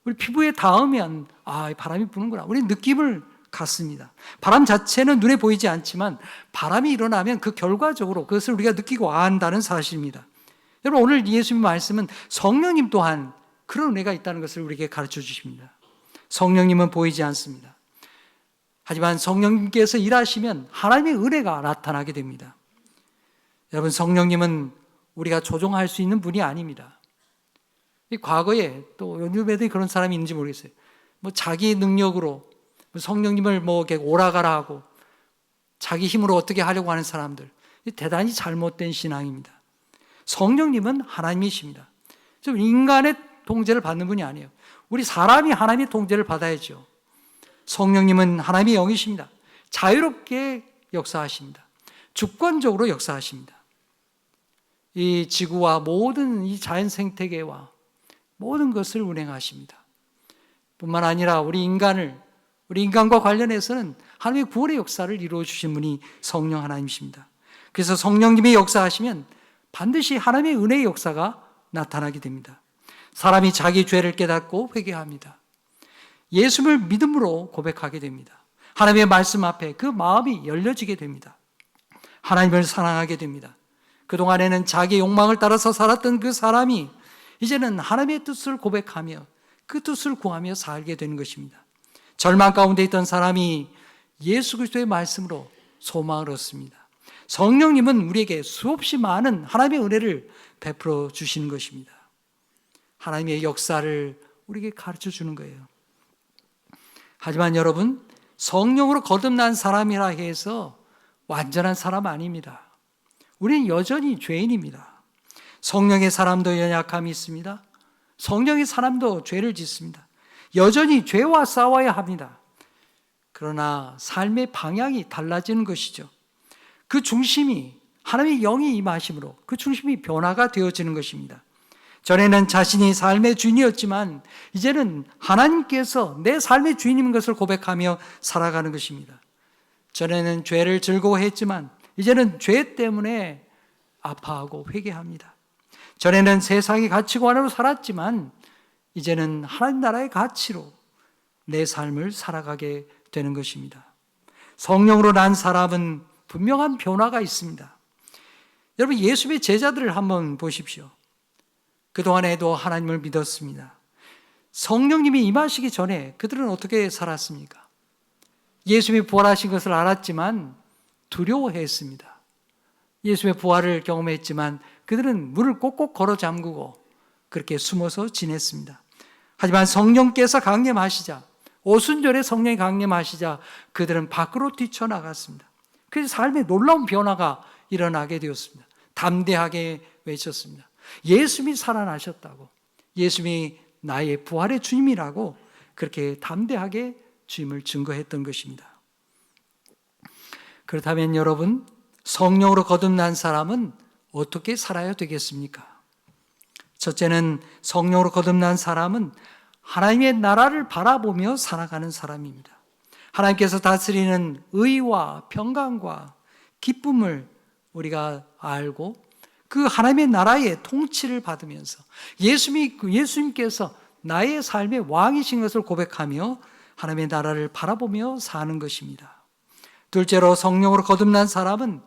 우리 피부에 닿으면 바람이 부는구나, 우리 느낌을 갖습니다. 바람 자체는 눈에 보이지 않지만 바람이 일어나면 그 결과적으로 그것을 우리가 느끼고 안다는 사실입니다. 여러분, 오늘 예수님 말씀은 성령님 또한 그런 은혜가 있다는 것을 우리에게 가르쳐 주십니다. 성령님은 보이지 않습니다. 하지만 성령님께서 일하시면 하나님의 은혜가 나타나게 됩니다. 여러분, 성령님은 우리가 조종할 수 있는 분이 아닙니다. 과거에 또 요즘에도 그런 사람이 있는지 모르겠어요. 자기 능력으로 성령님을 이렇게 오라가라 하고 자기 힘으로 어떻게 하려고 하는 사람들, 대단히 잘못된 신앙입니다. 성령님은 하나님이십니다. 좀 인간의 통제를 받는 분이 아니에요. 우리 사람이 하나님의 통제를 받아야죠. 성령님은 하나님의 영이십니다. 자유롭게 역사하십니다. 주권적으로 역사하십니다. 이 지구와 모든 이 자연 생태계와 모든 것을 운행하십니다. 뿐만 아니라 우리 인간과 관련해서는 하나님의 구원의 역사를 이루어 주신 분이 성령 하나님이십니다. 그래서 성령님이 역사하시면 반드시 하나님의 은혜의 역사가 나타나게 됩니다. 사람이 자기 죄를 깨닫고 회개합니다. 예수를 믿음으로 고백하게 됩니다. 하나님의 말씀 앞에 그 마음이 열려지게 됩니다. 하나님을 사랑하게 됩니다. 그동안에는 자기 욕망을 따라서 살았던 그 사람이 이제는 하나님의 뜻을 고백하며 그 뜻을 구하며 살게 되는 것입니다. 절망 가운데 있던 사람이 예수 그리스도의 말씀으로 소망을 얻습니다. 성령님은 우리에게 수없이 많은 하나님의 은혜를 베풀어 주시는 것입니다. 하나님의 역사를 우리에게 가르쳐 주는 거예요. 하지만 여러분, 성령으로 거듭난 사람이라 해서 완전한 사람 아닙니다. 우리는 여전히 죄인입니다. 성령의 사람도 연약함이 있습니다. 성령의 사람도 죄를 짓습니다. 여전히 죄와 싸워야 합니다. 그러나 삶의 방향이 달라지는 것이죠. 그 중심이 하나님의 영이 임하심으로 그 중심이 변화가 되어지는 것입니다. 전에는 자신이 삶의 주인이었지만 이제는 하나님께서 내 삶의 주인인 것을 고백하며 살아가는 것입니다. 전에는 죄를 즐거워했지만 이제는 죄 때문에 아파하고 회개합니다. 전에는 세상의 가치관으로 살았지만 이제는 하나님 나라의 가치로 내 삶을 살아가게 되는 것입니다. 성령으로 난 사람은 분명한 변화가 있습니다. 여러분, 예수님의 제자들을 한번 보십시오. 그동안에도 하나님을 믿었습니다. 성령님이 임하시기 전에 그들은 어떻게 살았습니까? 예수님이 부활하신 것을 알았지만 두려워했습니다. 예수님의 부활을 경험했지만 그들은 문을 꼭꼭 걸어 잠그고 그렇게 숨어서 지냈습니다. 하지만 성령께서 강림하시자, 오순절에 성령이 강림하시자 그들은 밖으로 뛰쳐나갔습니다. 그래서 삶에 놀라운 변화가 일어나게 되었습니다. 담대하게 외쳤습니다. 예수님이 살아나셨다고, 예수님이 나의 부활의 주님이라고 그렇게 담대하게 주임을 증거했던 것입니다. 그렇다면 여러분, 성령으로 거듭난 사람은 어떻게 살아야 되겠습니까? 첫째는 성령으로 거듭난 사람은 하나님의 나라를 바라보며 살아가는 사람입니다. 하나님께서 다스리는 의와 평강과 기쁨을 우리가 알고 그 하나님의 나라의 통치를 받으면서 예수님께서 나의 삶의 왕이신 것을 고백하며 하나님의 나라를 바라보며 사는 것입니다. 둘째로 성령으로 거듭난 사람은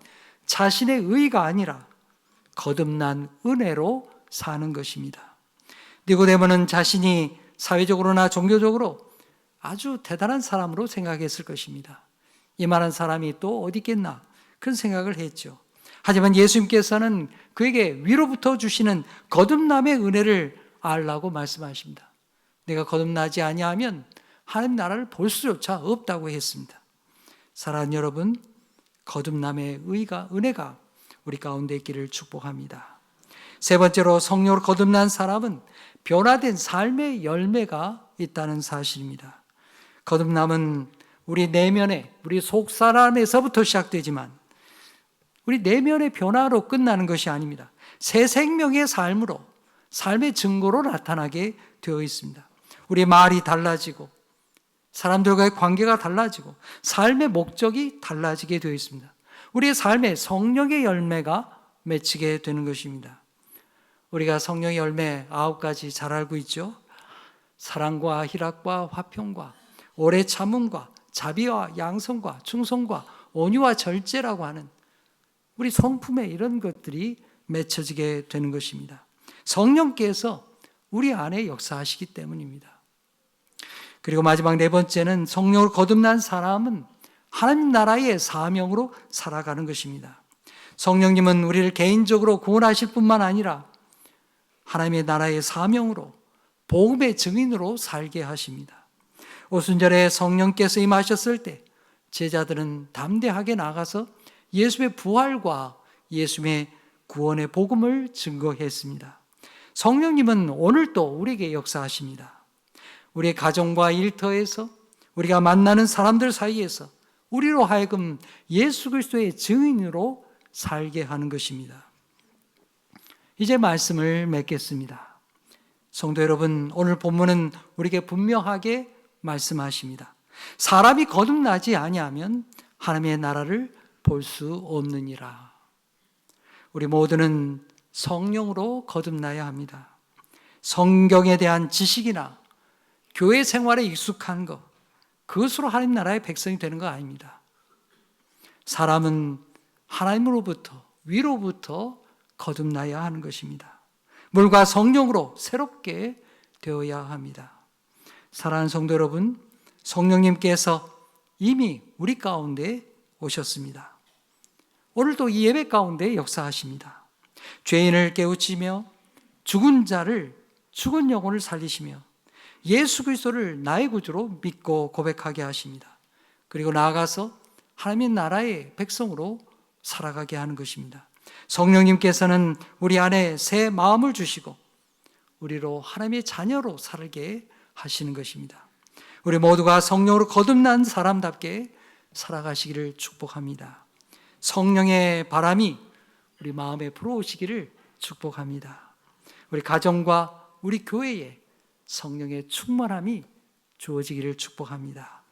자신의 의가 아니라 거듭난 은혜로 사는 것입니다. 니고데모는 자신이 사회적으로나 종교적으로 아주 대단한 사람으로 생각했을 것입니다. 이만한 사람이 또 어디 있겠나 그런 생각을 했죠. 하지만 예수님께서는 그에게 위로부터 주시는 거듭남의 은혜를 알라고 말씀하십니다. 내가 거듭나지 아니하면 하나님 나라를 볼 수조차 없다고 했습니다. 사랑하는 여러분, 거듭남의 은혜가 우리 가운데 있기를 축복합니다. 세 번째로 성령으로 거듭난 사람은 변화된 삶의 열매가 있다는 사실입니다. 거듭남은 우리 내면에, 우리 속 사람에서부터 시작되지만 우리 내면의 변화로 끝나는 것이 아닙니다. 새 생명의 삶으로, 삶의 증거로 나타나게 되어 있습니다. 우리의 말이 달라지고 사람들과의 관계가 달라지고 삶의 목적이 달라지게 되어 있습니다. 우리의 삶에 성령의 열매가 맺히게 되는 것입니다. 우리가 성령의 열매 9가지 잘 알고 있죠. 사랑과 희락과 화평과 오래 참음과 자비와 양성과 충성과 온유와 절제라고 하는 우리 성품에 이런 것들이 맺혀지게 되는 것입니다. 성령께서 우리 안에 역사하시기 때문입니다. 그리고 마지막 네 번째는 성령으로 거듭난 사람은 하나님 나라의 사명으로 살아가는 것입니다. 성령님은 우리를 개인적으로 구원하실 뿐만 아니라 하나님의 나라의 사명으로 복음의 증인으로 살게 하십니다. 오순절에 성령께서 임하셨을 때 제자들은 담대하게 나가서 예수의 부활과 예수의 구원의 복음을 증거했습니다. 성령님은 오늘도 우리에게 역사하십니다. 우리의 가정과 일터에서 우리가 만나는 사람들 사이에서 우리로 하여금 예수 그리스도의 증인으로 살게 하는 것입니다. 이제 말씀을 맺겠습니다. 성도 여러분, 오늘 본문은 우리에게 분명하게 말씀하십니다. 사람이 거듭나지 아니하면 하나님의 나라를 볼 수 없느니라. 우리 모두는 성령으로 거듭나야 합니다. 성경에 대한 지식이나 교회 생활에 익숙한 것, 그것으로 하나님 나라의 백성이 되는 거 아닙니다. 사람은 하나님으로부터, 위로부터 거듭나야 하는 것입니다. 물과 성령으로 새롭게 되어야 합니다. 사랑하는 성도 여러분, 성령님께서 이미 우리 가운데 오셨습니다. 오늘도 이 예배 가운데 역사하십니다. 죄인을 깨우치며 죽은 영혼을 살리시며 예수 그리스도를 나의 구주로 믿고 고백하게 하십니다. 그리고 나아가서 하나님의 나라의 백성으로 살아가게 하는 것입니다. 성령님께서는 우리 안에 새 마음을 주시고 우리로 하나님의 자녀로 살게 하시는 것입니다. 우리 모두가 성령으로 거듭난 사람답게 살아가시기를 축복합니다. 성령의 바람이 우리 마음에 불어오시기를 축복합니다. 우리 가정과 우리 교회에 성령의 충만함이 주어지기를 축복합니다.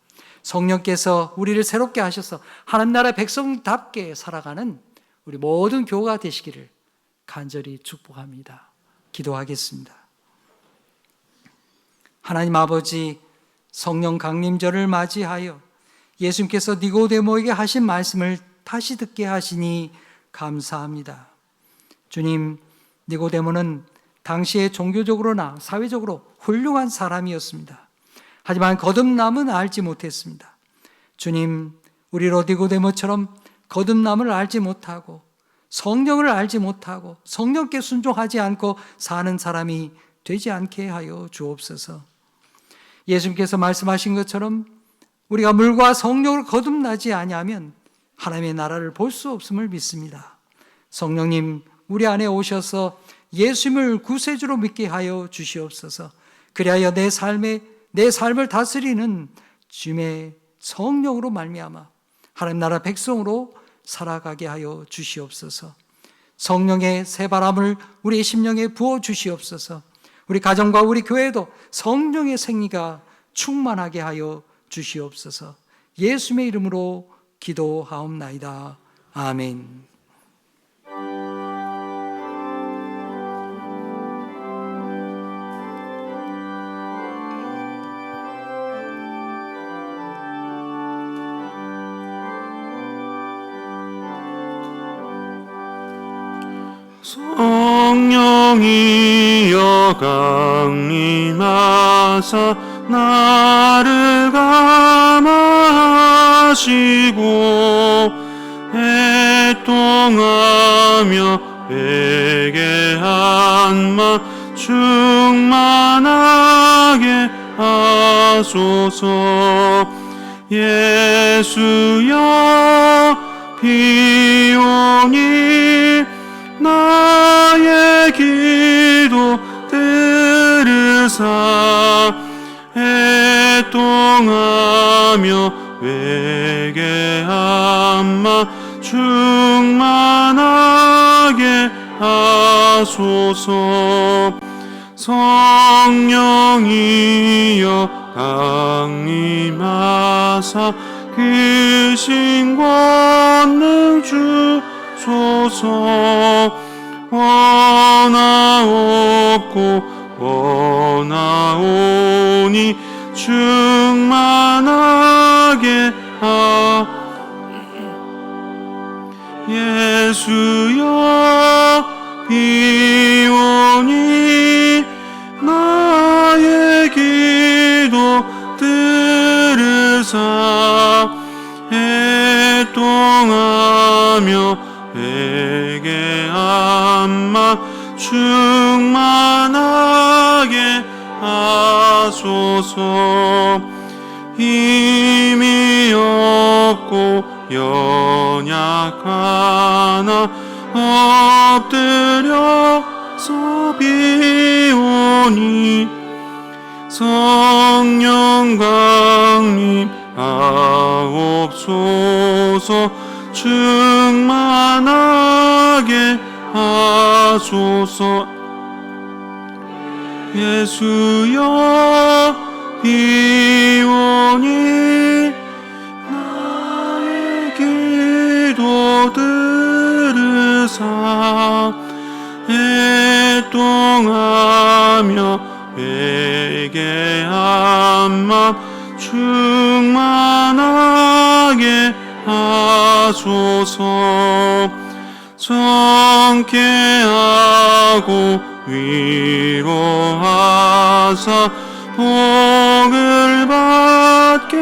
성령께서 우리를 새롭게 하셔서 하나님 나라 백성답게 살아가는 우리 모든 교회가 되시기를 간절히 축복합니다. 기도하겠습니다. 하나님 아버지, 성령 강림절을 맞이하여 예수님께서 니고데모에게 하신 말씀을 다시 듣게 하시니 감사합니다. 주님, 니고데모는 당시에 종교적으로나 사회적으로 훌륭한 사람이었습니다. 하지만 거듭남은 알지 못했습니다. 주님, 우리로 니고데모처럼 거듭남을 알지 못하고 성령을 알지 못하고 성령께 순종하지 않고 사는 사람이 되지 않게 하여 주옵소서. 예수님께서 말씀하신 것처럼 우리가 물과 성령을 거듭나지 아니하면 하나님의 나라를 볼 수 없음을 믿습니다. 성령님, 우리 안에 오셔서 예수님을 구세주로 믿게 하여 주시옵소서. 그리하여 내 삶을 다스리는 주님의 성령으로 말미암아 하나님 나라 백성으로 살아가게 하여 주시옵소서. 성령의 새바람을 우리의 심령에 부어 주시옵소서. 우리 가정과 우리 교회도 성령의 생리가 충만하게 하여 주시옵소서. 예수님의 이름으로 기도하옵나이다. 아멘. 성령이여 강림하사 나를 감화하시고 애통하며 회개한 마 충만하게 하소서. 예수여 비오니 나의 기도 들으사 애통하며 회개한 마 충만하게 하소서. 성령이여 강림하사 그 신권능 주소서. 원하옵고 원하오니 충만하게 예수여 비오니 나의 기도 들으사 애통하며 회개한 마 충만하게 하소서. 힘이 없고 연약하나 엎드려서 비오니 성령 강림하옵소서. 충만하게 하소서. 예수여 비오니 나의 기도 들으사 애통하며 회개한 마 충만하게 하소서. 성쾌하고 위로하사 복을 받게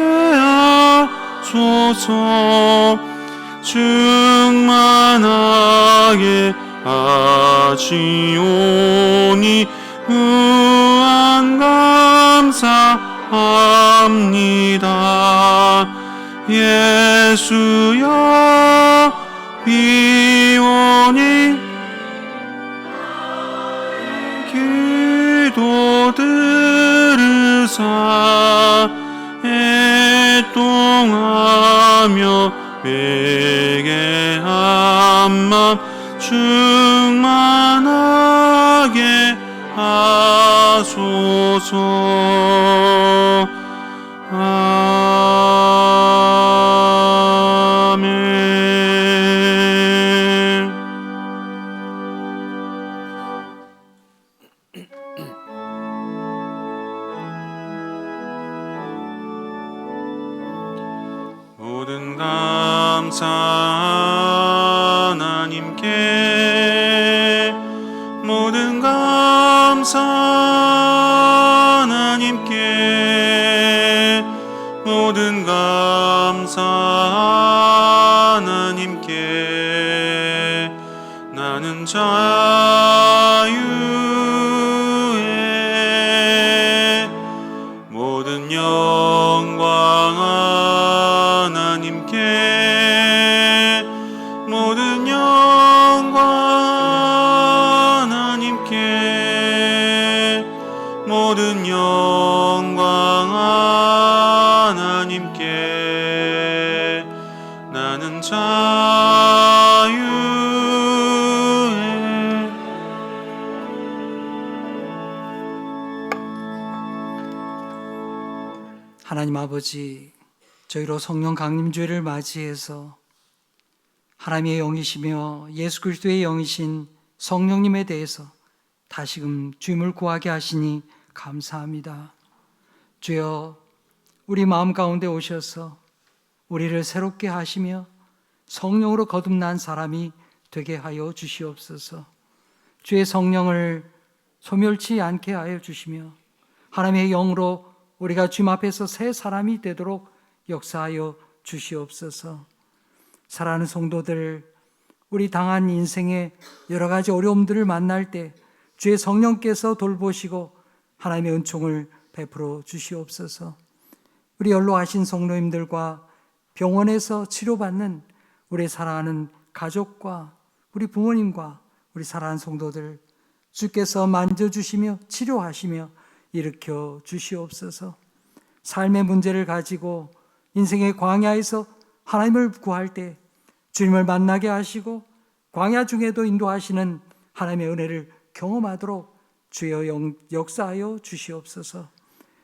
하소서. 충만하게 하시오니 무한 감사합니다. 예수여 비오니 충만하게 하소서. 아멘. 모든 감사 하나님께, 모든 감사 하나님께, 모든 감사 하나님께. 나는 자유해. 모든 영광 하나님께, 모든 영광 하나님께, 모든 영광 하나님께. 나는 자유해. 하나님 아버지, 저희로 성령 강림주의를 맞이해서 하나님의 영이시며 예수 그리스도의 영이신 성령님에 대해서 다시금 주임을 구하게 하시니 감사합니다. 주여, 우리 마음 가운데 오셔서 우리를 새롭게 하시며 성령으로 거듭난 사람이 되게 하여 주시옵소서. 주의 성령을 소멸치 않게 하여 주시며 하나님의 영으로 우리가 주님 앞에서 새 사람이 되도록 역사하여 주시옵소서. 사랑하는 성도들, 우리 당한 인생의 여러 가지 어려움들을 만날 때 주의 성령께서 돌보시고 하나님의 은총을 베풀어 주시옵소서. 우리 연로하신 성도님들과 병원에서 치료받는 우리 사랑하는 가족과 우리 부모님과 우리 사랑하는 성도들, 주께서 만져주시며 치료하시며 일으켜 주시옵소서. 삶의 문제를 가지고 인생의 광야에서 하나님을 구할 때 주님을 만나게 하시고 광야 중에도 인도하시는 하나님의 은혜를 경험하도록 주여 역사하여 주시옵소서.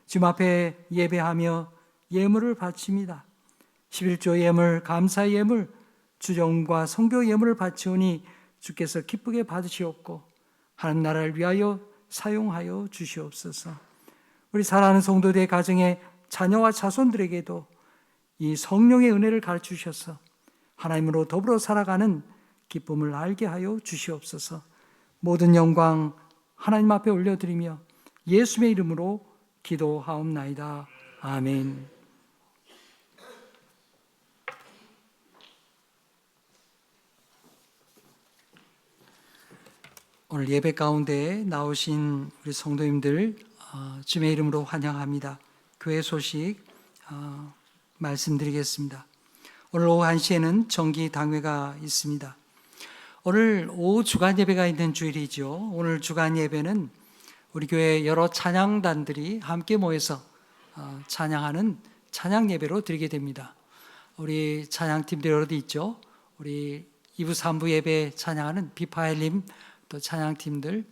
주님 앞에 예배하며 예물을 바칩니다. 11조 예물, 감사 예물, 주정과 성교 예물을 바치오니 주께서 기쁘게 받으시옵고 하나님 나라를 위하여 사용하여 주시옵소서. 우리 사랑하는 성도들의 가정의 자녀와 자손들에게도 이 성령의 은혜를 가르치셔서 하나님으로 더불어 살아가는 기쁨을 알게 하여 주시옵소서. 모든 영광 하나님 앞에 올려드리며 예수의 이름으로 기도하옵나이다. 아멘. 오늘 예배 가운데 나오신 우리 성도님들 주님의 이름으로 환영합니다. 교회 소식 말씀드리겠습니다. 오늘 오후 1시에는 정기 당회가 있습니다. 오늘 오후 주간 예배가 있는 주일이죠. 오늘 주간 예배는 우리 교회 여러 찬양단들이 함께 모여서 찬양하는 찬양 예배로 드리게 됩니다. 우리 찬양팀들이 어디 있죠? 우리 2부 3부 예배 찬양하는 비파일림 또 찬양팀들,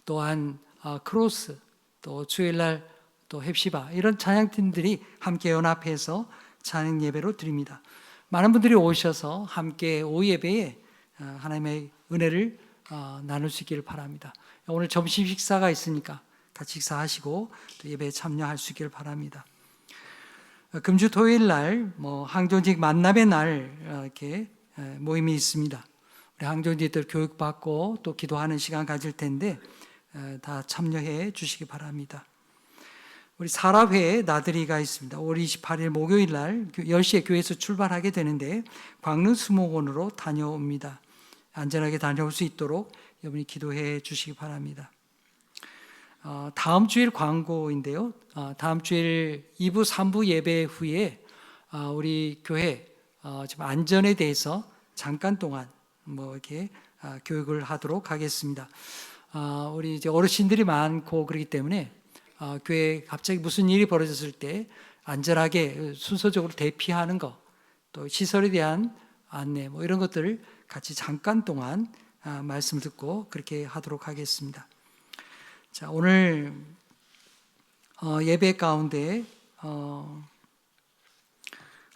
또한 크로스, 또 주일날 또 헵시바, 이런 찬양팀들이 함께 연합해서 찬양 예배로 드립니다. 많은 분들이 오셔서 함께 오후 예배에 하나님의 은혜를 나눌 수 있기를 바랍니다. 오늘 점심 식사가 있으니까 같이 식사하시고 또 예배에 참여할 수 있기를 바랍니다. 금주 토요일 날 항존직 만남의 날 이렇게 모임이 있습니다. 우리 항존직들 교육받고 또 기도하는 시간 가질 텐데 다 참여해 주시기 바랍니다. 우리 사라회에 나들이가 있습니다. 5월 28일 목요일 날 10시에 교회에서 출발하게 되는데 광릉 수목원으로 다녀옵니다. 안전하게 다녀올 수 있도록 여러분이 기도해 주시기 바랍니다. 다음 주일 광고인데요. 다음 주일 2부 3부 예배 후에 우리 교회 지금 안전에 대해서 잠깐 동안 이렇게 교육을 하도록 하겠습니다. 우리 이제 어르신들이 많고 그렇기 때문에 교회에 갑자기 무슨 일이 벌어졌을 때 안전하게 순서적으로 대피하는 것, 또 시설에 대한 안내 이런 것들을 같이 잠깐 동안 말씀을 듣고 그렇게 하도록 하겠습니다. 자, 오늘 예배 가운데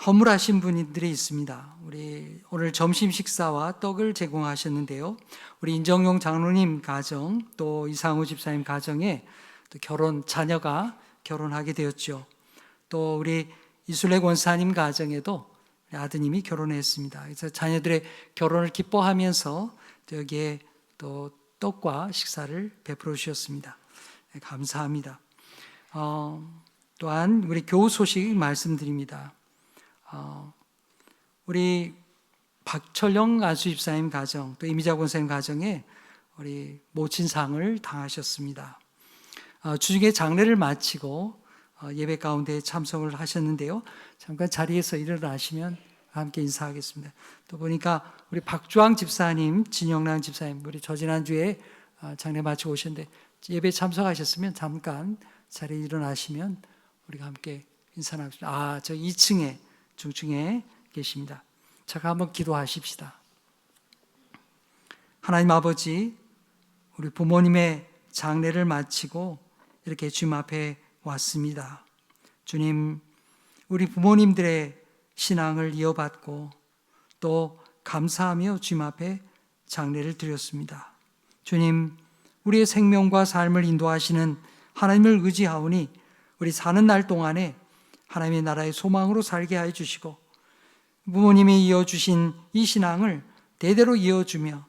허물하신 분들이 있습니다. 우리 오늘 점심 식사와 떡을 제공하셨는데요. 우리 인정용 장로님 가정, 또 이상우 집사님 가정에 또 자녀가 결혼하게 되었죠. 또 우리 이술래 권사님 가정에도 아드님이 결혼했습니다. 그래서 자녀들의 결혼을 기뻐하면서 여기에 또 떡과 식사를 베풀어 주셨습니다. 감사합니다. 또한 우리 교우 소식 말씀드립니다. 우리 박철영 안수 집사님 가정, 또 이미자 권사님 가정에 우리 모친상을 당하셨습니다. 주중에 장례를 마치고 예배 가운데 참석을 하셨는데요. 잠깐 자리에서 일어나시면 함께 인사하겠습니다. 또 보니까 우리 박주왕 집사님, 진영랑 집사님, 우리 저지난주에 장례 마치고 오셨는데 예배 참석하셨으면 잠깐 자리에 일어나시면 우리가 함께 인사 나누겠습니다. 저 2층에 중층에 계십니다. 잠깐 한번 기도하십시다. 하나님 아버지, 우리 부모님의 장례를 마치고 이렇게 주님 앞에 왔습니다. 주님, 우리 부모님들의 신앙을 이어받고 또 감사하며 주님 앞에 장례를 드렸습니다. 주님, 우리의 생명과 삶을 인도하시는 하나님을 의지하오니 우리 사는 날 동안에 하나님의 나라의 소망으로 살게 하여 주시고 부모님이 이어주신 이 신앙을 대대로 이어주며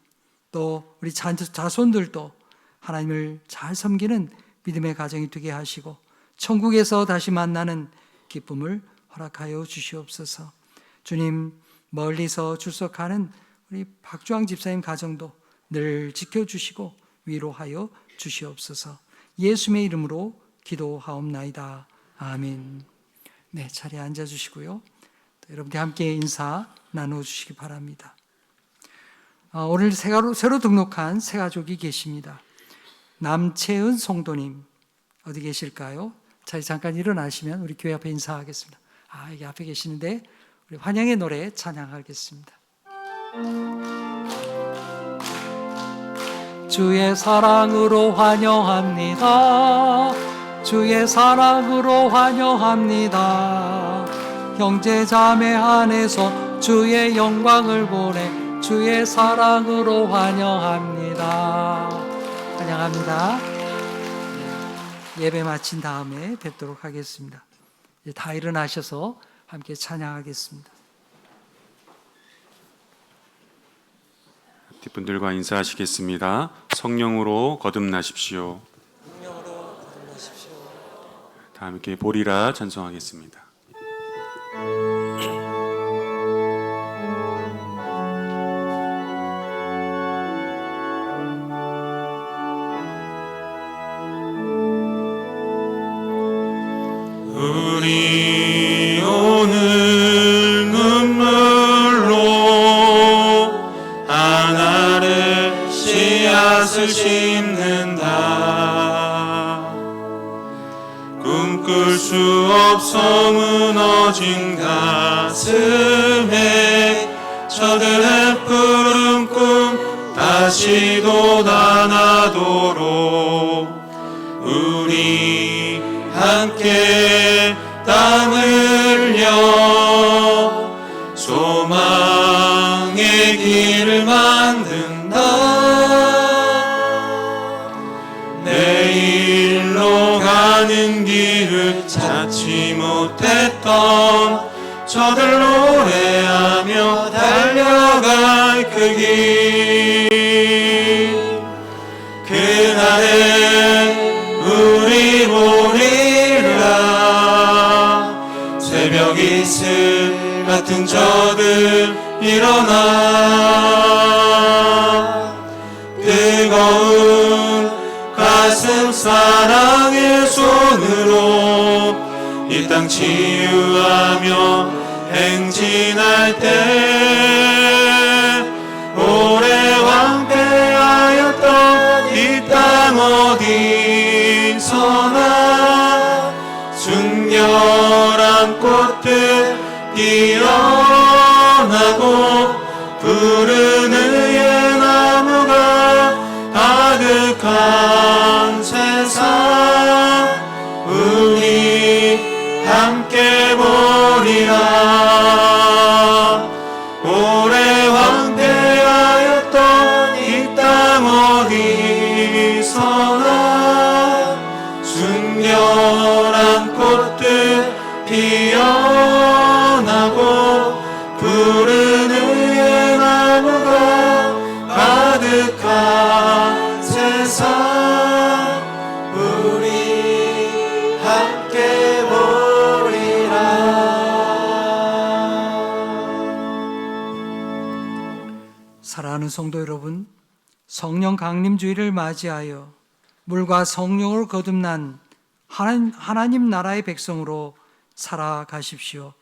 또 우리 자손들도 하나님을 잘 섬기는 믿음의 가정이 되게 하시고 천국에서 다시 만나는 기쁨을 허락하여 주시옵소서. 주님, 멀리서 출석하는 우리 박주왕 집사님 가정도 늘 지켜주시고 위로하여 주시옵소서. 예수님의 이름으로 기도하옵나이다. 아멘. 네, 자리에 앉아주시고요. 여러분들 함께 인사 나눠주시기 바랍니다. 오늘 새로 등록한 새 가족이 계십니다. 남채은 성도님 어디 계실까요? 자리 잠깐 일어나시면 우리 교회 앞에 인사하겠습니다. 여기 앞에 계시는데 우리 환영의 노래 찬양하겠습니다. 주의 사랑으로 환영합니다. 주의 사랑으로 환영합니다. 형제 자매 안에서 주의 영광을 보내 주의 사랑으로 환영합니다. 환영합니다. 예배 마친 다음에 뵙도록 하겠습니다. 이제 다 일어나셔서 함께 찬양하겠습니다. 뒷분들과 인사하시겠습니다. 성령으로 거듭나십시오. 다 함께 보리라 찬송하겠습니다. 우리 오늘 눈물로 하나를 씨앗을 심는다. 꿈꿀 수 없어 무너진 가슴에 저들의 푸른 꿈 다시 돋아나도록 우리 함께 땀 흘려 소망의 길을 만든다. 내일로 가는 길을 찾지 못했던 저들 노래하며 달려갈 그 길, 그날에 우리 보리라. 새벽 이슬 같은 저들 일어나 뜨거운 가슴 사랑의 손으로 이 땅 치유하며 행진할 때 오래 황폐하였던 이 땅 어디서나 순결한 꽃들 피어나고 푸른 의의 나무가 가득한 세상 우리 함께 보리라. 오래 황폐하였던 이 땅 어디서나 순결한 꽃들 피어나고 푸른 의의 나무가 가득한 세상 우리 함께 보리라. 사랑하는 성도 여러분, 성령 강림주의를 맞이하여 물과 성령으로 거듭난 하나님 나라의 백성으로 살아가십시오.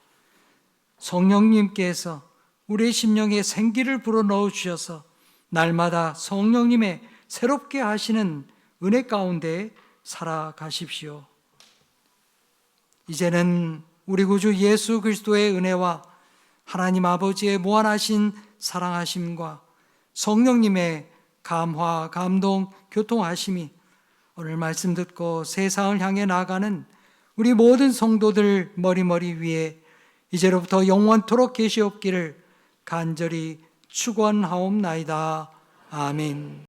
성령님께서 우리의 심령에 생기를 불어넣어 주셔서 날마다 성령님의 새롭게 하시는 은혜 가운데 살아가십시오. 이제는 우리 구주 예수 그리스도의 은혜와 하나님 아버지의 무한하신 사랑하심과 성령님의 감화, 감동, 교통하심이 오늘 말씀 듣고 세상을 향해 나가는 우리 모든 성도들 머리머리 위에 이제로부터 영원토록 계시옵기를 간절히 축원하옵나이다. 아멘.